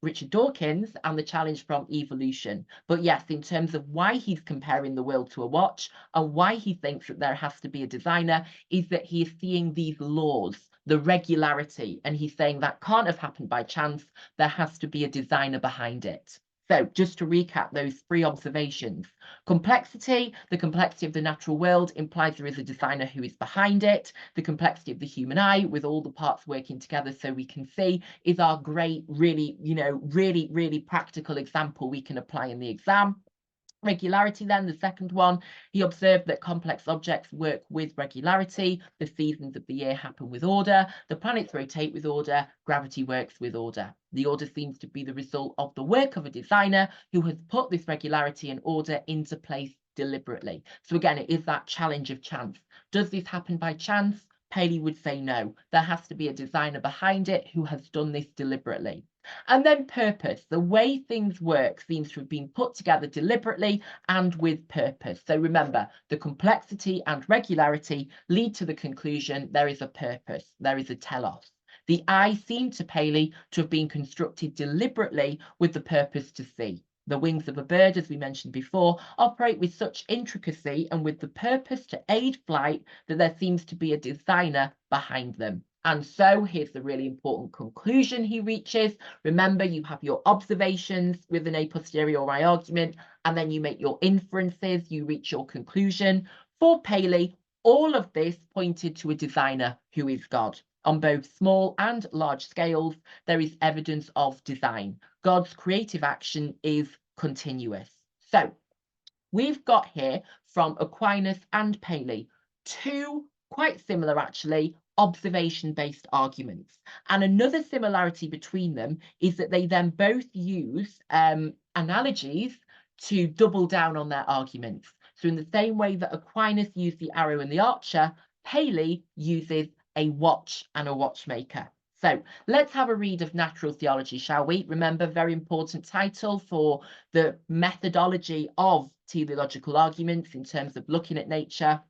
Richard Dawkins and the challenge from evolution. But yes, in terms of why he's comparing the world to a watch and why he thinks that there has to be a designer, is that he is seeing these laws, the regularity, and he's saying that can't have happened by chance. There has to be a designer behind it. So just to recap those three observations, complexity, the complexity of the natural world implies there is a designer who is behind it. The complexity of the human eye with all the parts working together so we can see is our great, really, really practical example we can apply in the exam. Regularity then, the second one, he observed that complex objects work with regularity. The seasons of the year happen with order. The planets rotate with order. Gravity works with order. The order seems to be the result of the work of a designer who has put this regularity and order into place deliberately. So again, it is that challenge of chance. Does this happen by chance? Paley would say no. There has to be a designer behind it who has done this deliberately. And then purpose, the way things work seems to have been put together deliberately and with purpose. So remember, the complexity and regularity lead to the conclusion there is a purpose, there is a telos. The eye seemed to Paley to have been constructed deliberately with the purpose to see. The wings of a bird, as we mentioned before, operate with such intricacy and with the purpose to aid flight that there seems to be a designer behind them. And so here's the really important conclusion he reaches. Remember, you have your observations with an a posteriori argument, and then you make your inferences, you reach your conclusion. For Paley, all of this pointed to a designer who is God. On both small and large scales, there is evidence of design. God's creative action is continuous. So we've got here from Aquinas and Paley two quite similar, actually, observation-based arguments. And another similarity between them is that they then both use analogies to double down on their arguments. So in the same way that Aquinas used the arrow and the archer, Paley uses a watch and a watchmaker. So let's have a read of Natural Theology, shall we? Remember, very important title for the methodology of teleological arguments in terms of looking at nature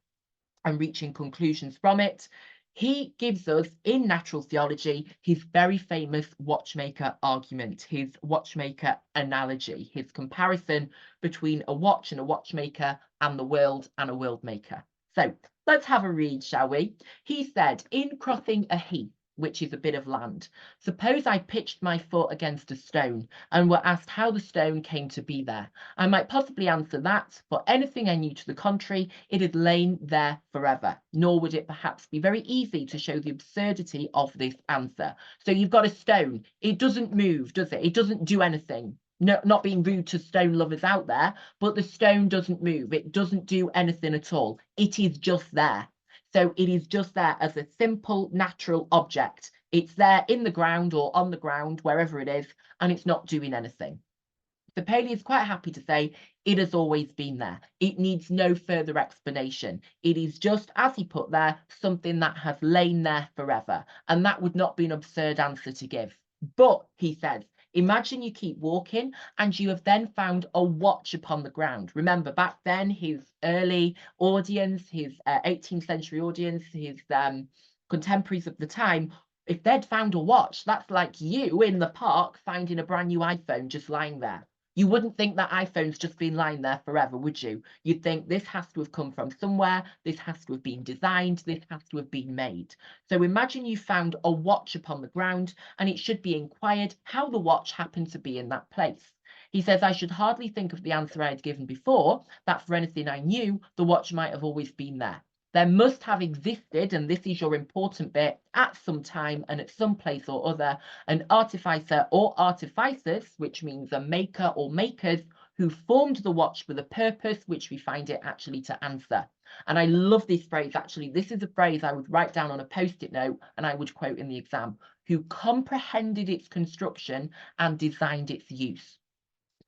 and reaching conclusions from it. He gives us, in Natural Theology, his very famous watchmaker argument, his watchmaker analogy, his comparison between a watch and a watchmaker and the world and a world maker. So let's have a read, shall we? He said, in crossing a heath, which is a bit of land. Suppose I pitched my foot against a stone and were asked how the stone came to be there. I might possibly answer that, for anything I knew to the contrary, it had lain there forever. Nor would it perhaps be very easy to show the absurdity of this answer. So you've got a stone. It doesn't move, does it? It doesn't do anything. No, not being rude to stone lovers out there, but the stone doesn't move. It doesn't do anything at all. It is just there. So it is just there as a simple, natural object. It's there in the ground or on the ground, wherever it is, and it's not doing anything. So Paley is quite happy to say it has always been there. It needs no further explanation. It is just, as he put there, something that has lain there forever. And that would not be an absurd answer to give. But, he says, imagine you keep walking and you have then found a watch upon the ground. Remember, back then, his early audience, his 18th century audience, his contemporaries of the time, if they'd found a watch, that's like you in the park finding a brand new iPhone just lying there. You wouldn't think that iPhone's just been lying there forever, would you? You'd think this has to have come from somewhere, this has to have been designed, this has to have been made. So imagine you found a watch upon the ground and it should be inquired how the watch happened to be in that place. He says, I should hardly think of the answer I had given before, that for anything I knew, the watch might have always been there. There must have existed, and this is your important bit, at some time and at some place or other, an artificer or artificers, which means a maker or makers, who formed the watch with a purpose, which we find it actually to answer. And I love this phrase, actually. This is a phrase I would write down on a post-it note and I would quote in the exam, who comprehended its construction and designed its use.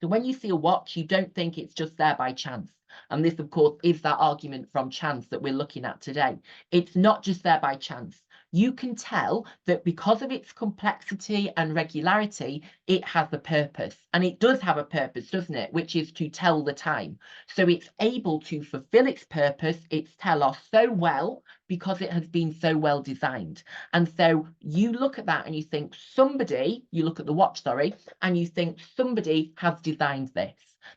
So when you see a watch, you don't think it's just there by chance. And this, of course, is that argument from chance that we're looking at today. It's not just there by chance. You can tell that because of its complexity and regularity, it has a purpose. And it does have a purpose, doesn't it? Which is to tell the time. So it's able to fulfill its purpose, its telos, so well because it has been so well designed. And so you look at that and you think you look at the watch, sorry, and you think somebody has designed this.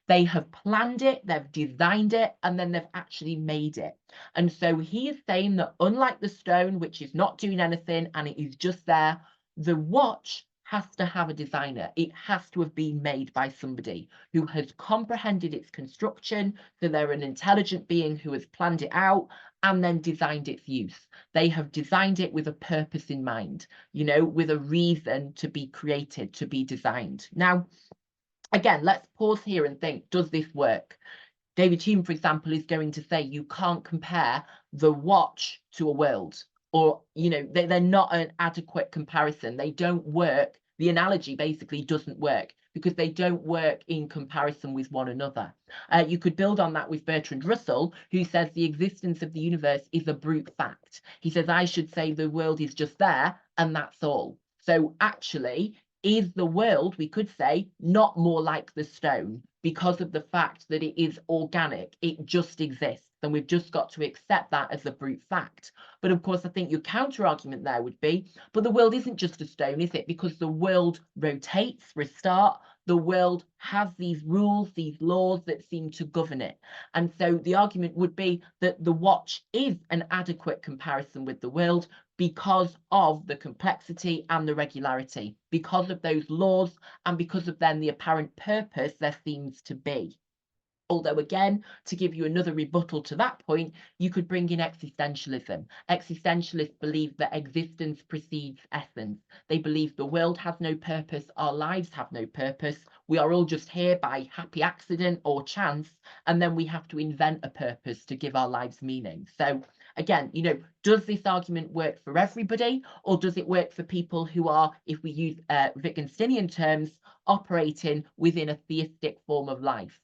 They have planned it, they've designed it, and then they've actually made it. And so he is saying that unlike the stone, which is not doing anything and it is just there, the watch has to have a designer. It has to have been made by somebody who has comprehended its construction, so they're an intelligent being who has planned it out and then designed its use. They have designed it with a purpose in mind, you know, with a reason to be created, to be designed. Now, again, let's pause here and think, does this work? David Hume, for example, is going to say you can't compare the watch to a world, or, you know, they're not an adequate comparison. They don't work. The analogy basically doesn't work because they don't work in comparison with one another. You could build on that with Bertrand Russell, who says the existence of the universe is a brute fact. He says, I should say the world is just there and that's all. So actually, is the world, we could say, not more like the stone because of the fact that it is organic, it just exists, and we've just got to accept that as a brute fact. But of course, I think your counter argument there would be, but the world isn't just a stone, is it? Because the world rotates, restart, the world has these rules, these laws that seem to govern it. And so the argument would be that the watch is an adequate comparison with the world because of the complexity and the regularity, because of those laws, and because of then the apparent purpose there seems to be. Although, again, to give you another rebuttal to that point, you could bring in existentialism. Existentialists believe that existence precedes essence. They believe the world has no purpose, our lives have no purpose. We are all just here by happy accident or chance, and then we have to invent a purpose to give our lives meaning. So, again, you know, does this argument work for everybody, or does it work for people who are, if we use Wittgensteinian terms, operating within a theistic form of life?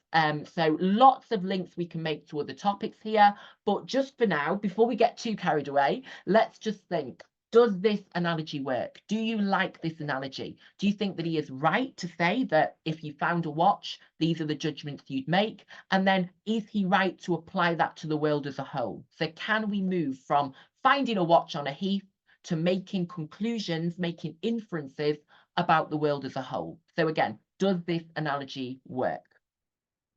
So lots of links we can make to other topics here, but just for now, before we get too carried away, let's just think, does this analogy work? Do you like this analogy? Do you think that he is right to say that if you found a watch, these are the judgments you'd make? And then is he right to apply that to the world as a whole? So can we move from finding a watch on a heath to making conclusions, making inferences about the world as a whole? So again, does this analogy work?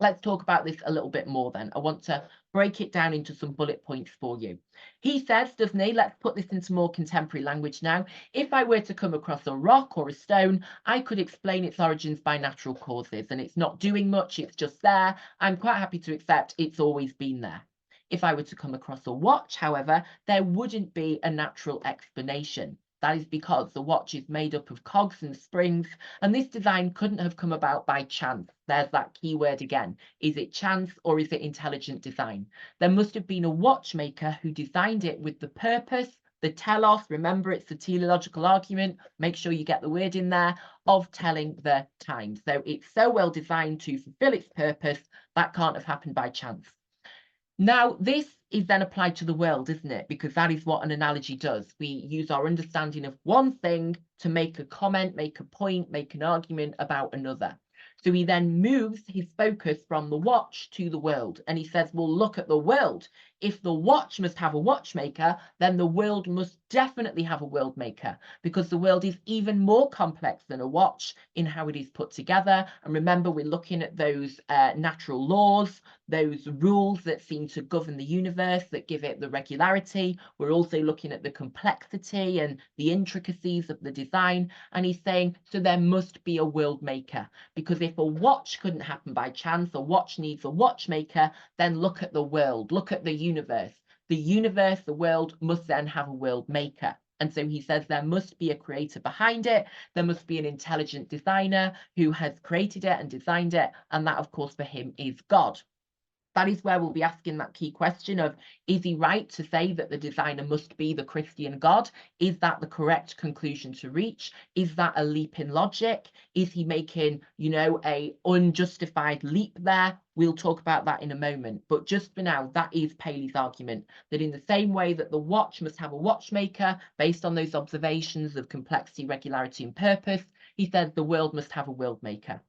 Let's talk about this a little bit more then. I want to break it down into some bullet points for you. He says, doesn't he? Let's put this into more contemporary language now. If I were to come across a rock or a stone, I could explain its origins by natural causes, and it's not doing much, it's just there. I'm quite happy to accept it's always been there. If I were to come across a watch, however, there wouldn't be a natural explanation. That is because the watch is made up of cogs and springs, and this design couldn't have come about by chance. There's that key word again. Is it chance or is it intelligent design? There must have been a watchmaker who designed it with the purpose, the telos, remember it's the teleological argument, make sure you get the word in there, of telling the time. So it's so well designed to fulfill its purpose, that can't have happened by chance. Now, this is then applied to the world, isn't it? Because that is what an analogy does. We use our understanding of one thing to make a comment, make a point, make an argument about another. So he then moves his focus from the watch to the world. And he says, well, look at the world. If the watch must have a watchmaker, then the world must definitely have a world maker, because the world is even more complex than a watch in how it is put together. And remember, we're looking at those natural laws, those rules that seem to govern the universe, that give it the regularity. We're also looking at the complexity and the intricacies of the design. And he's saying, so there must be a world maker, because if a watch couldn't happen by chance, a watch needs a watchmaker, then look at the world, look at the universe. The universe, the world, must then have a world maker. And so he says there must be a creator behind it. There must be an intelligent designer who has created it and designed it. And that, of course, for him is God. That is where we'll be asking that key question of, is he right to say that the designer must be the Christian God? Is that the correct conclusion to reach? Is that a leap in logic? Is he making, a unjustified leap there? We'll talk about that in a moment. But just for now, that is Paley's argument, that in the same way that the watch must have a watchmaker based on those observations of complexity, regularity, and purpose, he says the world must have a world maker.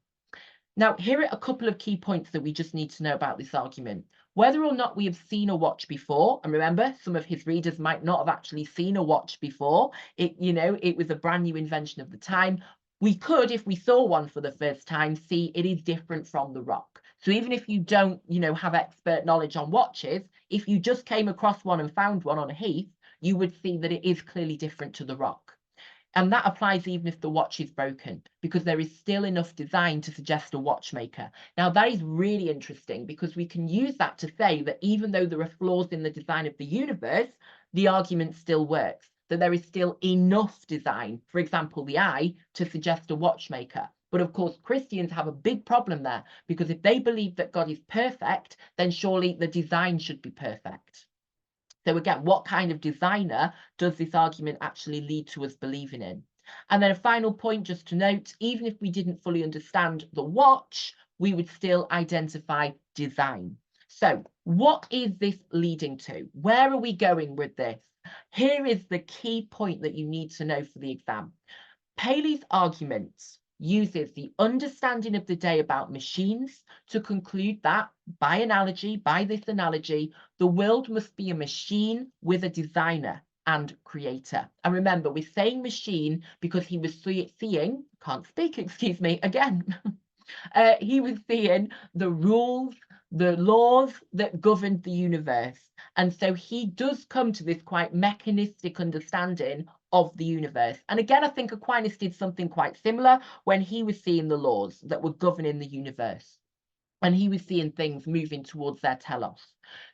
Now, here are a couple of key points that we just need to know about this argument. Whether or not we have seen a watch before, and remember, some of his readers might not have actually seen a watch before. It was a brand new invention of the time. We could, if we saw one for the first time, see it is different from the rock. So even if you don't, have expert knowledge on watches, if you just came across one and found one on a heath, you would see that it is clearly different to the rock. And that applies even if the watch is broken, because there is still enough design to suggest a watchmaker. Now, that is really interesting, because we can use that to say that even though there are flaws in the design of the universe, the argument still works, that there is still enough design, for example, the eye, to suggest a watchmaker. But of course, Christians have a big problem there, because if they believe that God is perfect, then surely the design should be perfect. So again, what kind of designer does this argument actually lead to us believing in? And then a final point just to note, even if we didn't fully understand the watch, we would still identify design. So what is this leading to? Where are we going with this? Here is the key point that you need to know for the exam. Paley's argument uses the understanding of the day about machines to conclude that, by this analogy, the world must be a machine with a designer and creator. And remember, we're saying machine because he was seeing, can't speak, excuse me, again. He was seeing the rules, the laws that governed the universe. And so he does come to this quite mechanistic understanding of the universe. And again, I think Aquinas did something quite similar when he was seeing the laws that were governing the universe. And he was seeing things moving towards their telos.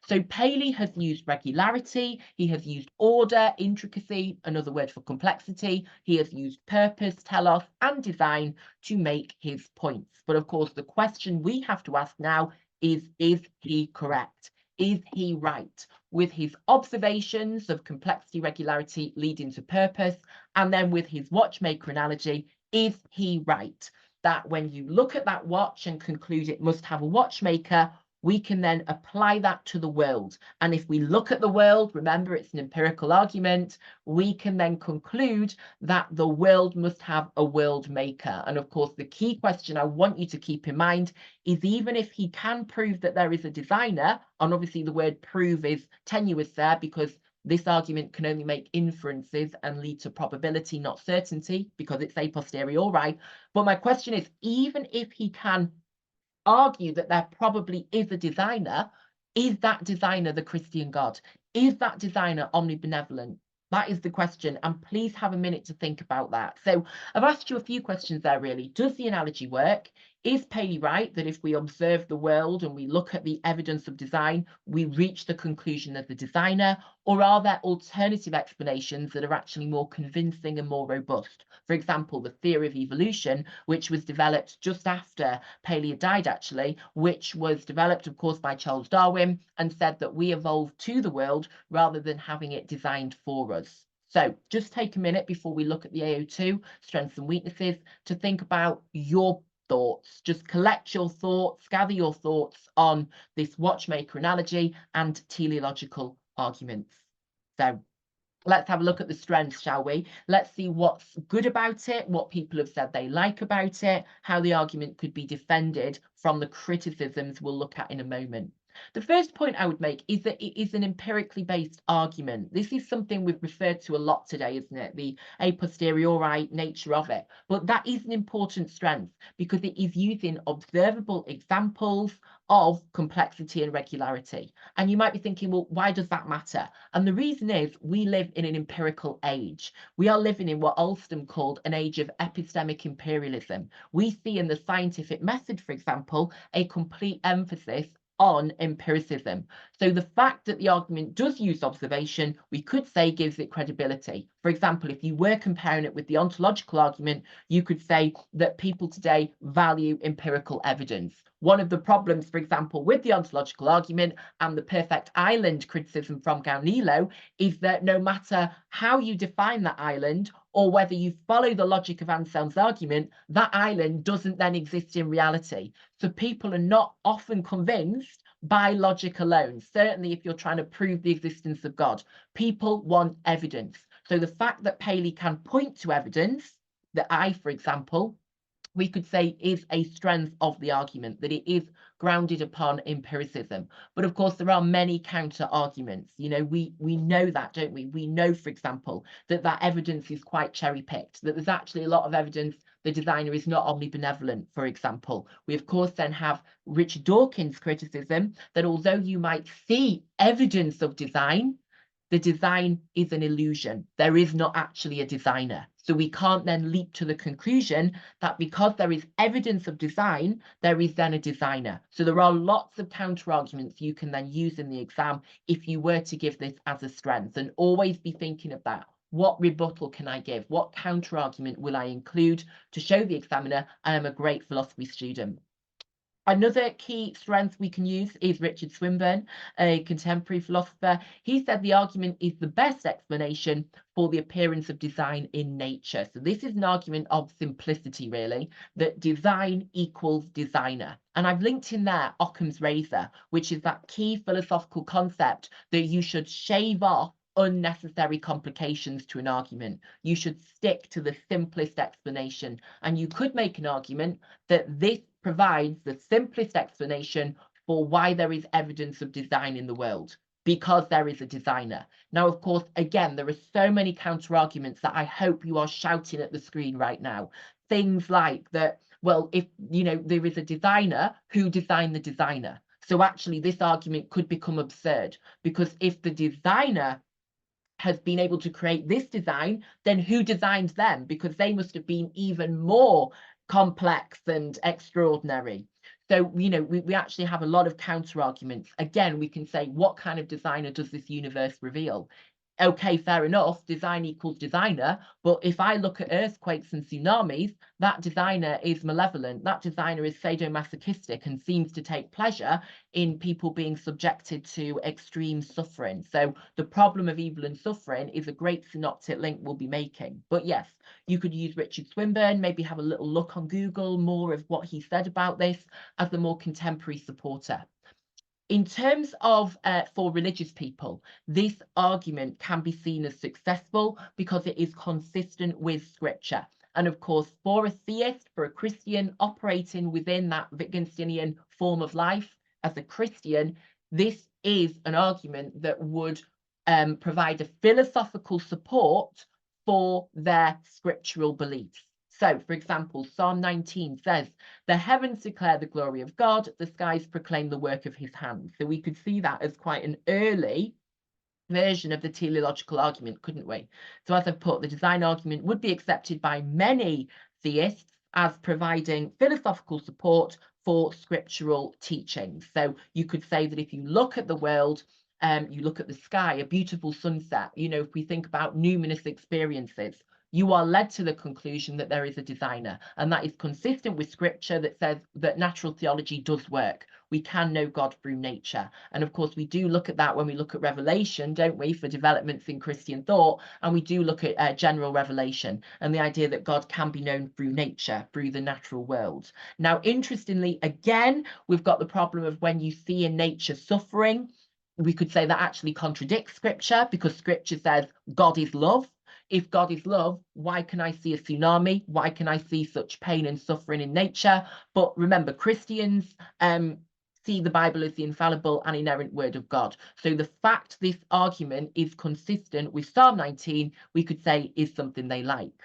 So Paley has used regularity, he has used order, intricacy, another word for complexity, he has used purpose, telos, and design to make his points. But of course, the question we have to ask now is he correct? Is he right with his observations of complexity, regularity leading to purpose, and then with his watchmaker analogy, is he right? That when you look at that watch and conclude it must have a watchmaker, we can then apply that to the world. And if we look at the world, remember it's an empirical argument, we can then conclude that the world must have a world maker. And of course, the key question I want you to keep in mind is, even if he can prove that there is a designer, and obviously the word prove is tenuous there because this argument can only make inferences and lead to probability, not certainty, because it's a posteriori. But my question is, even if he can argue that there probably is a designer. Is that designer the Christian God? Is that designer omnibenevolent? That is the question, and please have a minute to think about that. So I've asked you a few questions there, really. Does the analogy work? Is Paley right that if we observe the world and we look at the evidence of design, we reach the conclusion of the designer? Or are there alternative explanations that are actually more convincing and more robust? For example, the theory of evolution, which was developed just after Paley had died, actually, which was developed, of course, by Charles Darwin, and said that we evolved to the world rather than having it designed for us. So just take a minute before we look at the AO2, strengths and weaknesses, to think about your thoughts. Just collect your thoughts, gather your thoughts on this watchmaker analogy and teleological arguments. So let's have a look at the strengths, shall we? Let's see what's good about it, what people have said they like about it, how the argument could be defended from the criticisms we'll look at in a moment. The first point I would make is that it is an empirically based argument. This is something we've referred to a lot today, isn't it? The a posteriori nature of it. But that is an important strength because it is using observable examples of complexity and regularity. And you might be thinking, well, why does that matter? And the reason is we live in an empirical age. We are living in what Alstom called an age of epistemic imperialism. We see in the scientific method, for example, a complete emphasis on empiricism. So the fact that the argument does use observation, we could say gives it credibility. For example, if you were comparing it with the ontological argument, you could say that people today value empirical evidence. One of the problems, for example, with the ontological argument and the perfect island criticism from Gaunilo is that no matter how you define that island or whether you follow the logic of Anselm's argument, that island doesn't then exist in reality. So people are not often convinced by logic alone. Certainly if you're trying to prove the existence of God, people want evidence. So the fact that Paley can point to evidence, that I, for example, we could say is a strength of the argument, that it is grounded upon empiricism. But of course, there are many counter arguments. You know, we know that, don't we? We know, for example, that evidence is quite cherry picked, that there's actually a lot of evidence the designer is not omnibenevolent, for example. We, of course, then have Richard Dawkins' criticism that although you might see evidence of design, the design is an illusion. There is not actually a designer. So we can't then leap to the conclusion that because there is evidence of design, there is then a designer. So there are lots of counter arguments you can then use in the exam if you were to give this as a strength, and always be thinking of that. What rebuttal can I give? What counter argument will I include to show the examiner I am a great philosophy student? Another key strength we can use is Richard Swinburne, a contemporary philosopher. He said the argument is the best explanation for the appearance of design in nature. So this is an argument of simplicity, really, that design equals designer. And I've linked in there Occam's razor, which is that key philosophical concept that you should shave off unnecessary complications to an argument. You should stick to the simplest explanation. And you could make an argument that this provides the simplest explanation for why there is evidence of design in the world, because there is a designer. Now, of course, again, there are so many counter arguments that I hope you are shouting at the screen right now. Things like that, well, if you know there is a designer, who designed the designer? So actually this argument could become absurd, because if the designer has been able to create this design, then who designed them? Because they must have been even more complex and extraordinary. So, you know, we actually have a lot of counter arguments. Again, we can say, what kind of designer does this universe reveal? Okay, fair enough, design equals designer, but if I look at earthquakes and tsunamis, that designer is malevolent, that designer is sadomasochistic and seems to take pleasure in people being subjected to extreme suffering. So the problem of evil and suffering is a great synoptic link we'll be making. But yes, you could use Richard Swinburne, maybe have a little look on Google, more of what he said about this as a more contemporary supporter. In terms of for religious people, this argument can be seen as successful because it is consistent with scripture. And of course, for a theist, for a Christian operating within that Wittgensteinian form of life, as a Christian, this is an argument that would provide a philosophical support for their scriptural beliefs. So, for example, Psalm 19 says, "The heavens declare the glory of God, the skies proclaim the work of his hands." So we could see that as quite an early version of the teleological argument, couldn't we? So as I've put, the design argument would be accepted by many theists as providing philosophical support for scriptural teachings. So you could say that if you look at the world, you look at the sky, a beautiful sunset, if we think about numinous experiences, you are led to the conclusion that there is a designer, and that is consistent with scripture that says that natural theology does work. We can know God through nature. And of course, we do look at that when we look at Revelation, don't we, for developments in Christian thought. And we do look at general revelation and the idea that God can be known through nature, through the natural world. Now, interestingly, again, we've got the problem of when you see in nature suffering, we could say that actually contradicts scripture, because scripture says God is love. If God is love, why can I see a tsunami? Why can I see such pain and suffering in nature? But remember, Christians see the Bible as the infallible and inerrant word of God. So the fact this argument is consistent with Psalm 19, we could say is something they like.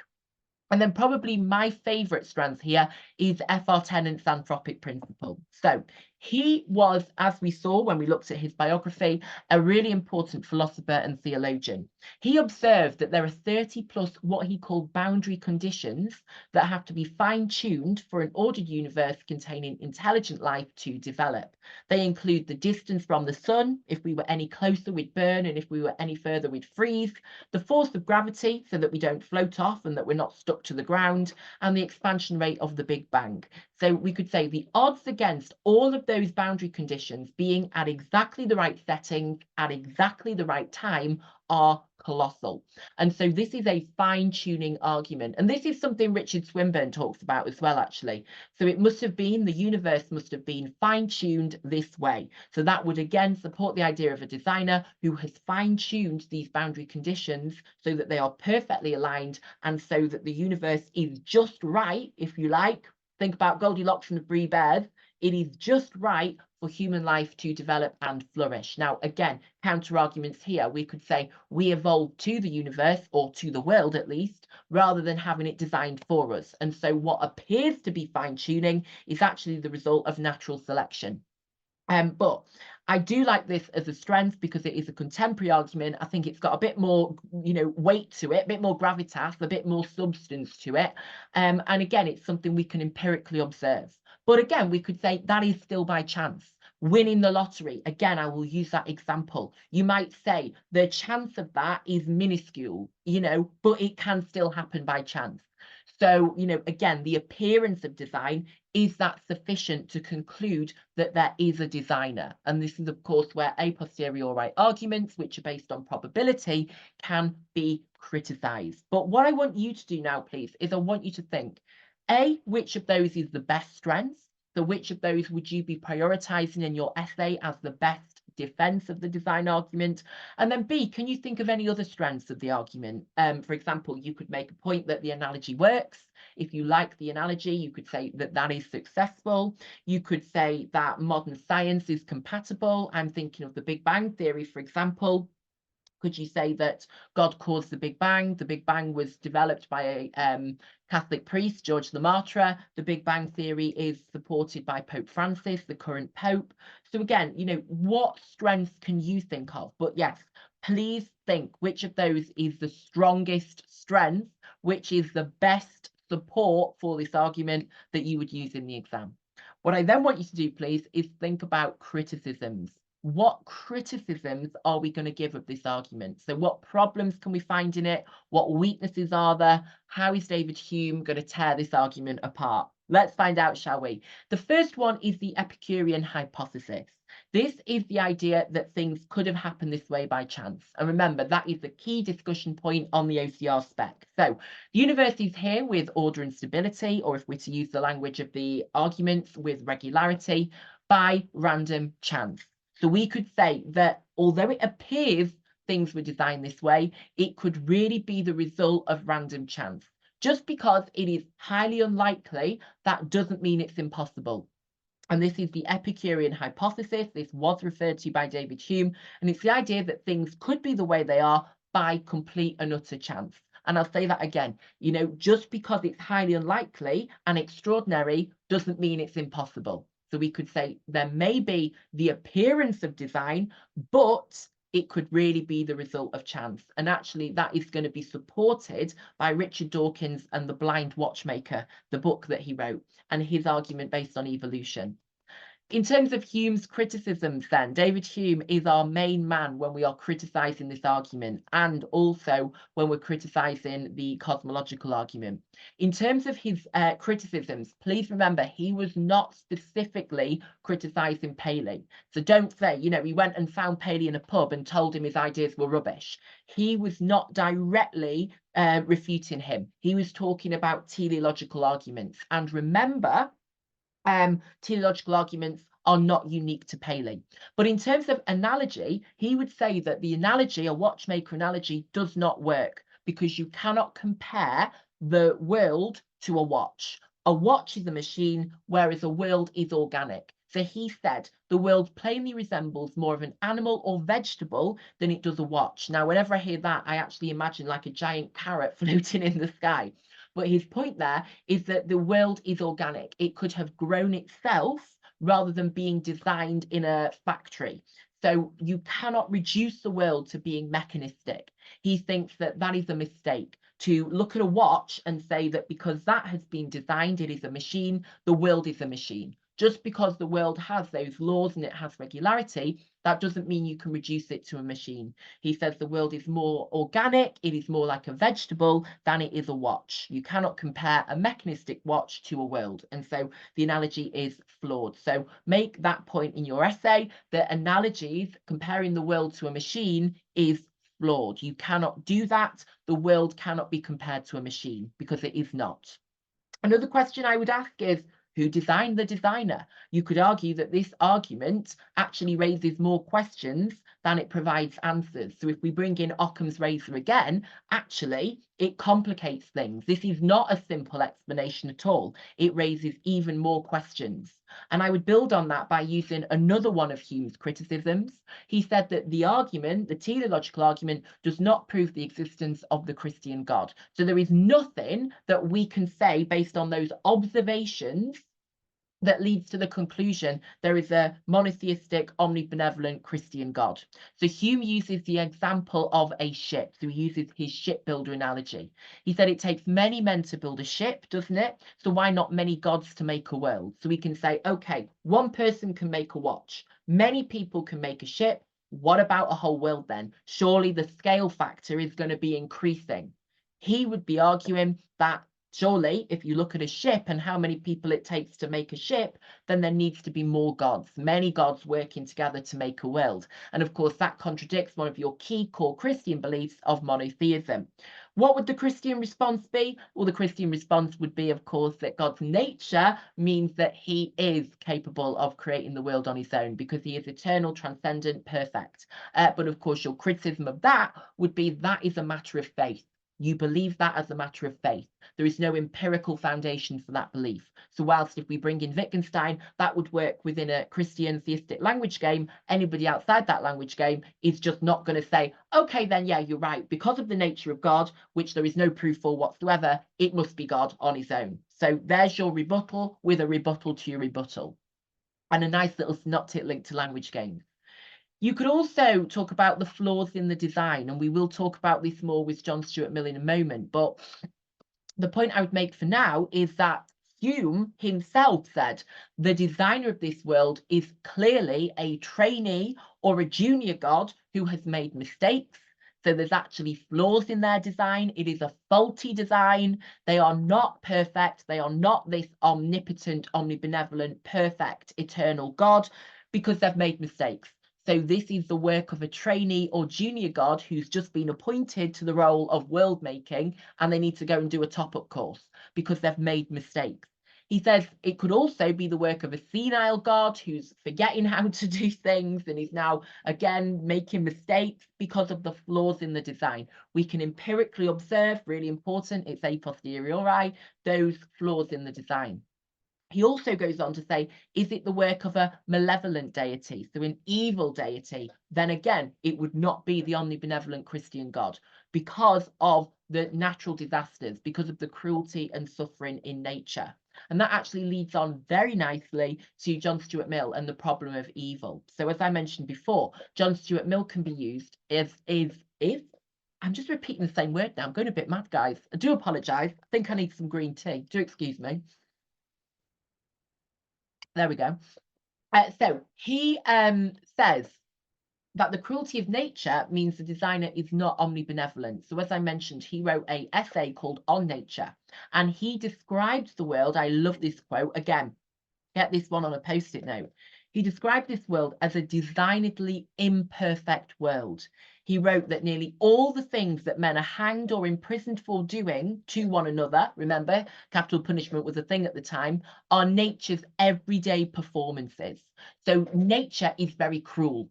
And then probably my favourite strands here is F.R. Tennant's anthropic principle. So he was, as we saw when we looked at his biography, a really important philosopher and theologian. He observed that there are 30 plus what he called boundary conditions that have to be fine-tuned for an ordered universe containing intelligent life to develop. They include the distance from the sun. If we were any closer, we'd burn, and if we were any further, we'd freeze. The force of gravity, so that we don't float off and that we're not stuck to the ground, and the expansion rate of the Big Bang. So we could say the odds against all of those boundary conditions being at exactly the right setting at exactly the right time are colossal. And so this is a fine-tuning argument. And this is something Richard Swinburne talks about as well, actually. So it must have been, the universe must have been fine-tuned this way. So that would again support the idea of a designer who has fine-tuned these boundary conditions so that they are perfectly aligned, and so that the universe is just right, if you like. Think about Goldilocks and the Three Bears. It is just right for human life to develop and flourish. Now, again, counter arguments here. We could say we evolved to the universe, or to the world at least, rather than having it designed for us. And so what appears to be fine-tuning is actually the result of natural selection. But I do like this as a strength because it is a contemporary argument. I think it's got a bit more, weight to it, a bit more gravitas, a bit more substance to it. And again, it's something we can empirically observe. But again, we could say that is still by chance. Winning the lottery, again, I will use that example. You might say the chance of that is minuscule, but it can still happen by chance. So, again, the appearance of design, is that sufficient to conclude that there is a designer? And this is, of course, where a posteriori arguments, which are based on probability, can be criticised. But what I want you to do now, please, is I want you to think, A, which of those is the best strength? So which of those would you be prioritising in your essay as the best defence of the design argument? And then B, can you think of any other strengths of the argument? For example, you could make a point that the analogy works. If you like the analogy, you could say that that is successful. You could say that modern science is compatible. I'm thinking of the Big Bang Theory, for example. Could you say that God caused the Big Bang? The Big Bang was developed by a Catholic priest, George Lemaitre. The Big Bang Theory is supported by Pope Francis, the current Pope. So again, what strengths can you think of? But yes, please think which of those is the strongest strength, which is the best support for this argument that you would use in the exam. What I then want you to do, please, is think about criticisms. What criticisms are we going to give of this argument? So what problems can we find in it? What weaknesses are there? How is David Hume going to tear this argument apart? Let's find out, shall we? The first one is the Epicurean hypothesis. This is the idea that things could have happened this way by chance. And remember, that is the key discussion point on the OCR spec. So the universe is here with order and stability, or if we're to use the language of the arguments, with regularity, by random chance. So we could say that although it appears things were designed this way, it could really be the result of random chance. Just because it is highly unlikely, that doesn't mean it's impossible. And this is the Epicurean hypothesis. This was referred to by David Hume, and it's the idea that things could be the way they are by complete and utter chance. And I'll say that again, you know, just because it's highly unlikely and extraordinary doesn't mean it's impossible. So we could say there may be the appearance of design, but it could really be the result of chance. And actually, that is going to be supported by Richard Dawkins and The Blind Watchmaker, the book that he wrote, and his argument based on evolution. In terms of Hume's criticisms, then, David Hume is our main man when we are criticising this argument, and also when we're criticising the cosmological argument. In terms of his criticisms, please remember he was not specifically criticising Paley. So don't say, you know, he went and found Paley in a pub and told him his ideas were rubbish. He was not directly refuting him. He was talking about teleological arguments. And remember, teleological arguments are not unique to Paley. But in terms of analogy, he would say that the analogy, a watchmaker analogy, does not work because you cannot compare the world to a watch. A watch is a machine, whereas a world is organic. So he said the world plainly resembles more of an animal or vegetable than it does a watch. Now, whenever I hear that, I actually imagine like a giant carrot floating in the sky. But his point there is that the world is organic. It could have grown itself rather than being designed in a factory. So you cannot reduce the world to being mechanistic. He thinks that that is a mistake. To look at a watch and say that because that has been designed, it is a machine, the world is a machine. Just because the world has those laws and it has regularity, that doesn't mean you can reduce it to a machine. He says the world is more organic, it is more like a vegetable than it is a watch. You cannot compare a mechanistic watch to a world. And so the analogy is flawed. So make that point in your essay, that analogies comparing the world to a machine is flawed. You cannot do that. The world cannot be compared to a machine because it is not. Another question I would ask is, who designed the designer? You could argue that this argument actually raises more questions than it provides answers. So if we bring in Occam's razor again, actually it complicates things. This is not a simple explanation at all. It raises even more questions. And I would build on that by using another one of Hume's criticisms. He said that the argument, the teleological argument, does not prove the existence of the Christian God. So there is nothing that we can say based on those observations that leads to the conclusion there is a monotheistic, omnibenevolent Christian God. So Hume uses the example of a ship. So he uses his shipbuilder analogy. He said it takes many men to build a ship, doesn't it? So why not many gods to make a world? So we can say, okay, one person can make a watch. Many people can make a ship. What about a whole world then? Surely the scale factor is going to be increasing. He would be arguing that surely, if you look at a ship and how many people it takes to make a ship, then there needs to be more gods, many gods working together to make a world. And of course, that contradicts one of your key core Christian beliefs of monotheism. What would the Christian response be? Well, the Christian response would be, of course, that God's nature means that he is capable of creating the world on his own because he is eternal, transcendent, perfect. But of course, your criticism of that would be that is a matter of faith. You believe that as a matter of faith. There is no empirical foundation for that belief. So whilst if we bring in Wittgenstein, that would work within a Christian theistic language game, anybody outside that language game is just not going to say, okay, then, yeah, you're right. Because of the nature of God, which there is no proof for whatsoever, it must be God on his own. So there's your rebuttal with a rebuttal to your rebuttal. And a nice little synoptic link to language games. You could also talk about the flaws in the design, and we will talk about this more with John Stuart Mill in a moment. But the point I would make for now is that Hume himself said the designer of this world is clearly a trainee or a junior god who has made mistakes. So there's actually flaws in their design. It is a faulty design. They are not perfect. They are not this omnipotent, omnibenevolent, perfect, eternal God because they've made mistakes. So this is the work of a trainee or junior god who's just been appointed to the role of world making, and they need to go and do a top-up course because they've made mistakes. He says it could also be the work of a senile god who's forgetting how to do things and is now, again, making mistakes because of the flaws in the design. We can empirically observe, really important, it's a posteriori, those flaws in the design. He also goes on to say, is it the work of a malevolent deity, so an evil deity? Then again, it would not be the omnibenevolent Christian God because of the natural disasters, because of the cruelty and suffering in nature. And that actually leads on very nicely to John Stuart Mill and the problem of evil. So as I mentioned before, John Stuart Mill can be used as I'm just repeating the same word now. I'm going a bit mad, guys. I do apologise. I think I need some green tea. Do excuse me. There we go. So he says that the cruelty of nature means the designer is not omnibenevolent. So as I mentioned, he wrote an essay called On Nature, and he describes the world. I love this quote. Again, get this one on a post-it note. He described this world as a designedly imperfect world. He wrote that nearly all the things that men are hanged or imprisoned for doing to one another, remember, capital punishment was a thing at the time, are nature's everyday performances. So nature is very cruel.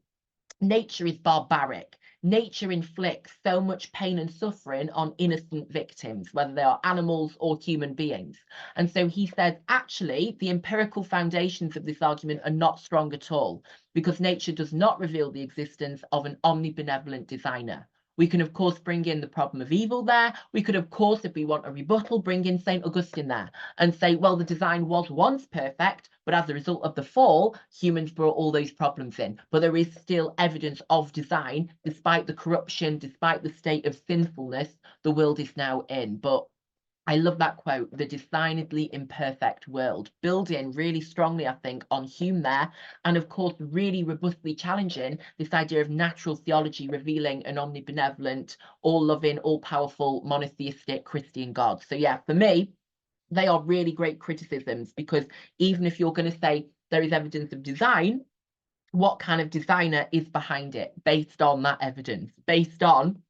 Nature is barbaric. Nature inflicts so much pain and suffering on innocent victims, whether they are animals or human beings. And so he says, actually, the empirical foundations of this argument are not strong at all, because nature does not reveal the existence of an omnibenevolent designer. We can, of course, bring in the problem of evil there. We could, of course, if we want a rebuttal, bring in St. Augustine there and say, well, the design was once perfect, but as a result of the fall, humans brought all those problems in. But there is still evidence of design, despite the corruption, despite the state of sinfulness the world is now in. But I love that quote, the designedly imperfect world, building really strongly, I think, on Hume there, and of course, really robustly challenging this idea of natural theology revealing an omnibenevolent, all-loving, all-powerful, monotheistic Christian God. So yeah, for me, they are really great criticisms, because even if you're going to say there is evidence of design, what kind of designer is behind it based on that evidence, based on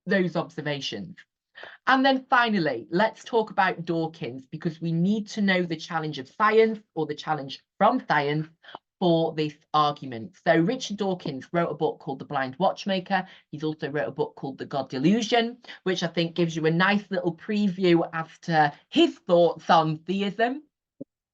those observations? And then finally, let's talk about Dawkins, because we need to know the challenge of science, or the challenge from science, for this argument. So Richard Dawkins wrote a book called The Blind Watchmaker. He's also wrote a book called The God Delusion, which I think gives you a nice little preview as to his thoughts on theism.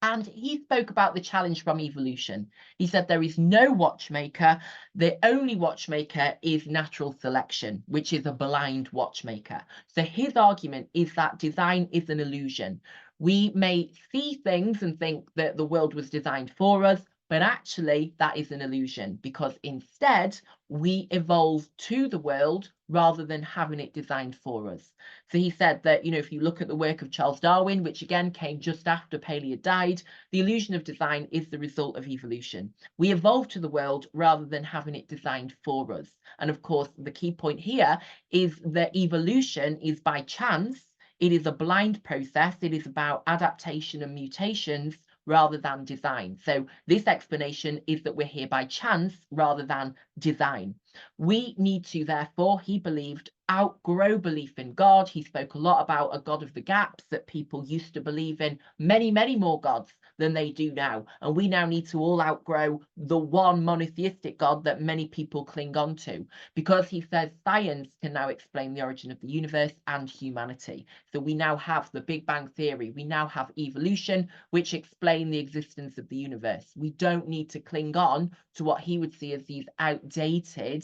And he spoke about the challenge from evolution. He said there is no watchmaker. The only watchmaker is natural selection, which is a blind watchmaker. So his argument is that design is an illusion. We may see things and think that the world was designed for us, but actually that is an illusion, because instead we evolve to the world rather than having it designed for us. So he said that, if you look at the work of Charles Darwin, which again came just after Paley had died, the illusion of design is the result of evolution. We evolve to the world rather than having it designed for us. And of course, the key point here is that evolution is by chance. It is a blind process. It is about adaptation and mutations rather than design. So this explanation is that we're here by chance rather than design. We need to, therefore, he believed, outgrow belief in God. He spoke a lot about a God of the gaps, that people used to believe in many, many more gods than they do now. And we now need to all outgrow the one monotheistic God that many people cling on to, because he says science can now explain the origin of the universe and humanity. So we now have the Big Bang Theory. We now have evolution, which explain the existence of the universe. We don't need to cling on to what he would see as these outdated,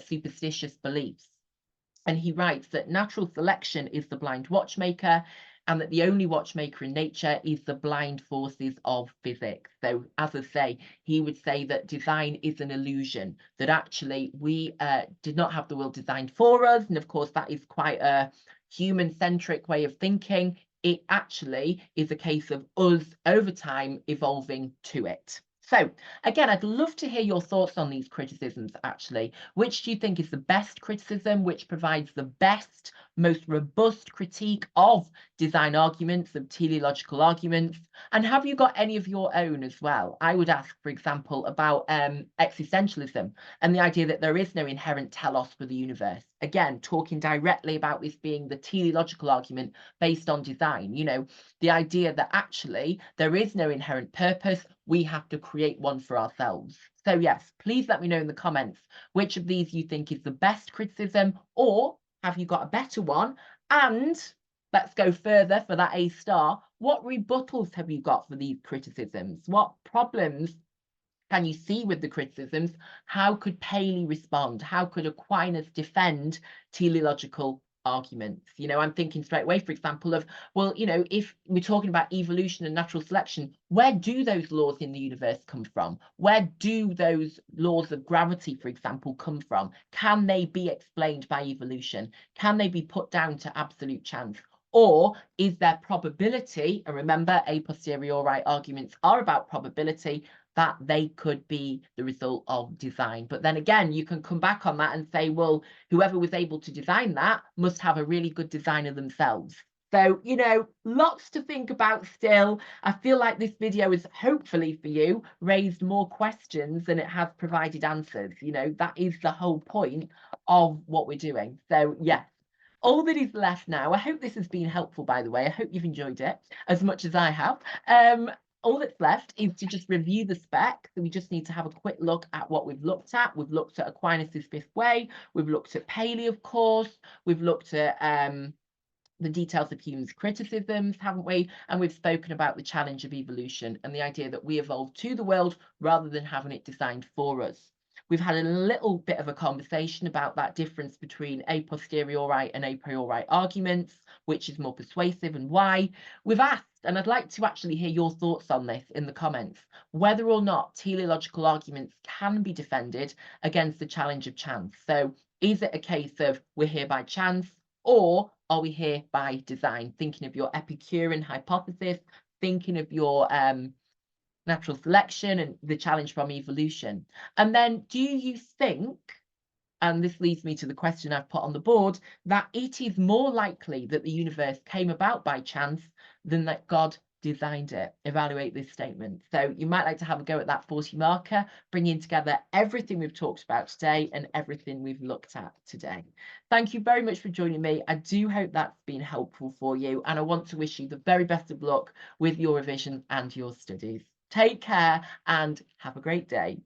superstitious beliefs. And he writes that natural selection is the blind watchmaker, and that the only watchmaker in nature is the blind forces of physics. So, as I say, he would say that design is an illusion, that actually we did not have the world designed for us. And of course, that is quite a human-centric way of thinking. It actually is a case of us over time evolving to it. So again, I'd love to hear your thoughts on these criticisms, actually. Which do you think is the best criticism, which provides the best, most robust critique of design arguments, of teleological arguments? And have you got any of your own as well? I would ask, for example, about existentialism and the idea that there is no inherent telos for the universe. Again, talking directly about this being the teleological argument based on design, the idea that actually there is no inherent purpose. We have to create one for ourselves. So yes, please let me know in the comments which of these you think is the best criticism, or have you got a better one? And let's go further for that A star. What rebuttals have you got for these criticisms? What problems can you see with the criticisms? How could Paley respond? How could Aquinas defend teleological arguments. You know, I'm thinking straight away, for example, of, well, you know, if we're talking about evolution and natural selection, where do those laws in the universe come from? Where do those laws of gravity, for example, come from? Can they be explained by evolution? Can they be put down to absolute chance? Or is there probability, and remember, a posteriori arguments are about probability, that they could be the result of design? But then again, you can come back on that and say, well, whoever was able to design that must have a really good designer themselves. So, you know, lots to think about still. I feel like this video has hopefully for you raised more questions than it has provided answers. You know, that is the whole point of what we're doing. So, yes. All that is left now, I hope this has been helpful, by the way. I hope you've enjoyed it as much as I have. All that's left is to just review the spec. So we just need to have a quick look at what we've looked at. We've looked at Aquinas' fifth way. We've looked at Paley, of course. We've looked at the details of Hume's criticisms, haven't we? And we've spoken about the challenge of evolution and the idea that we evolved to the world rather than having it designed for us. We've had a little bit of a conversation about that difference between a posteriori and a priori arguments, which is more persuasive and why. We've asked, and I'd like to actually hear your thoughts on this in the comments, whether or not teleological arguments can be defended against the challenge of chance. So is it a case of we're here by chance, or are we here by design? Thinking of your Epicurean hypothesis, thinking of your natural selection and the challenge from evolution. And then do you think, and this leads me to the question I've put on the board, that it is more likely that the universe came about by chance than that God designed it? Evaluate this statement. So you might like to have a go at that 40 marker, bringing together everything we've talked about today and everything we've looked at today. Thank you very much for joining me. I do hope that's been helpful for you, and I want to wish you the very best of luck with your revision and your studies. Take care and have a great day.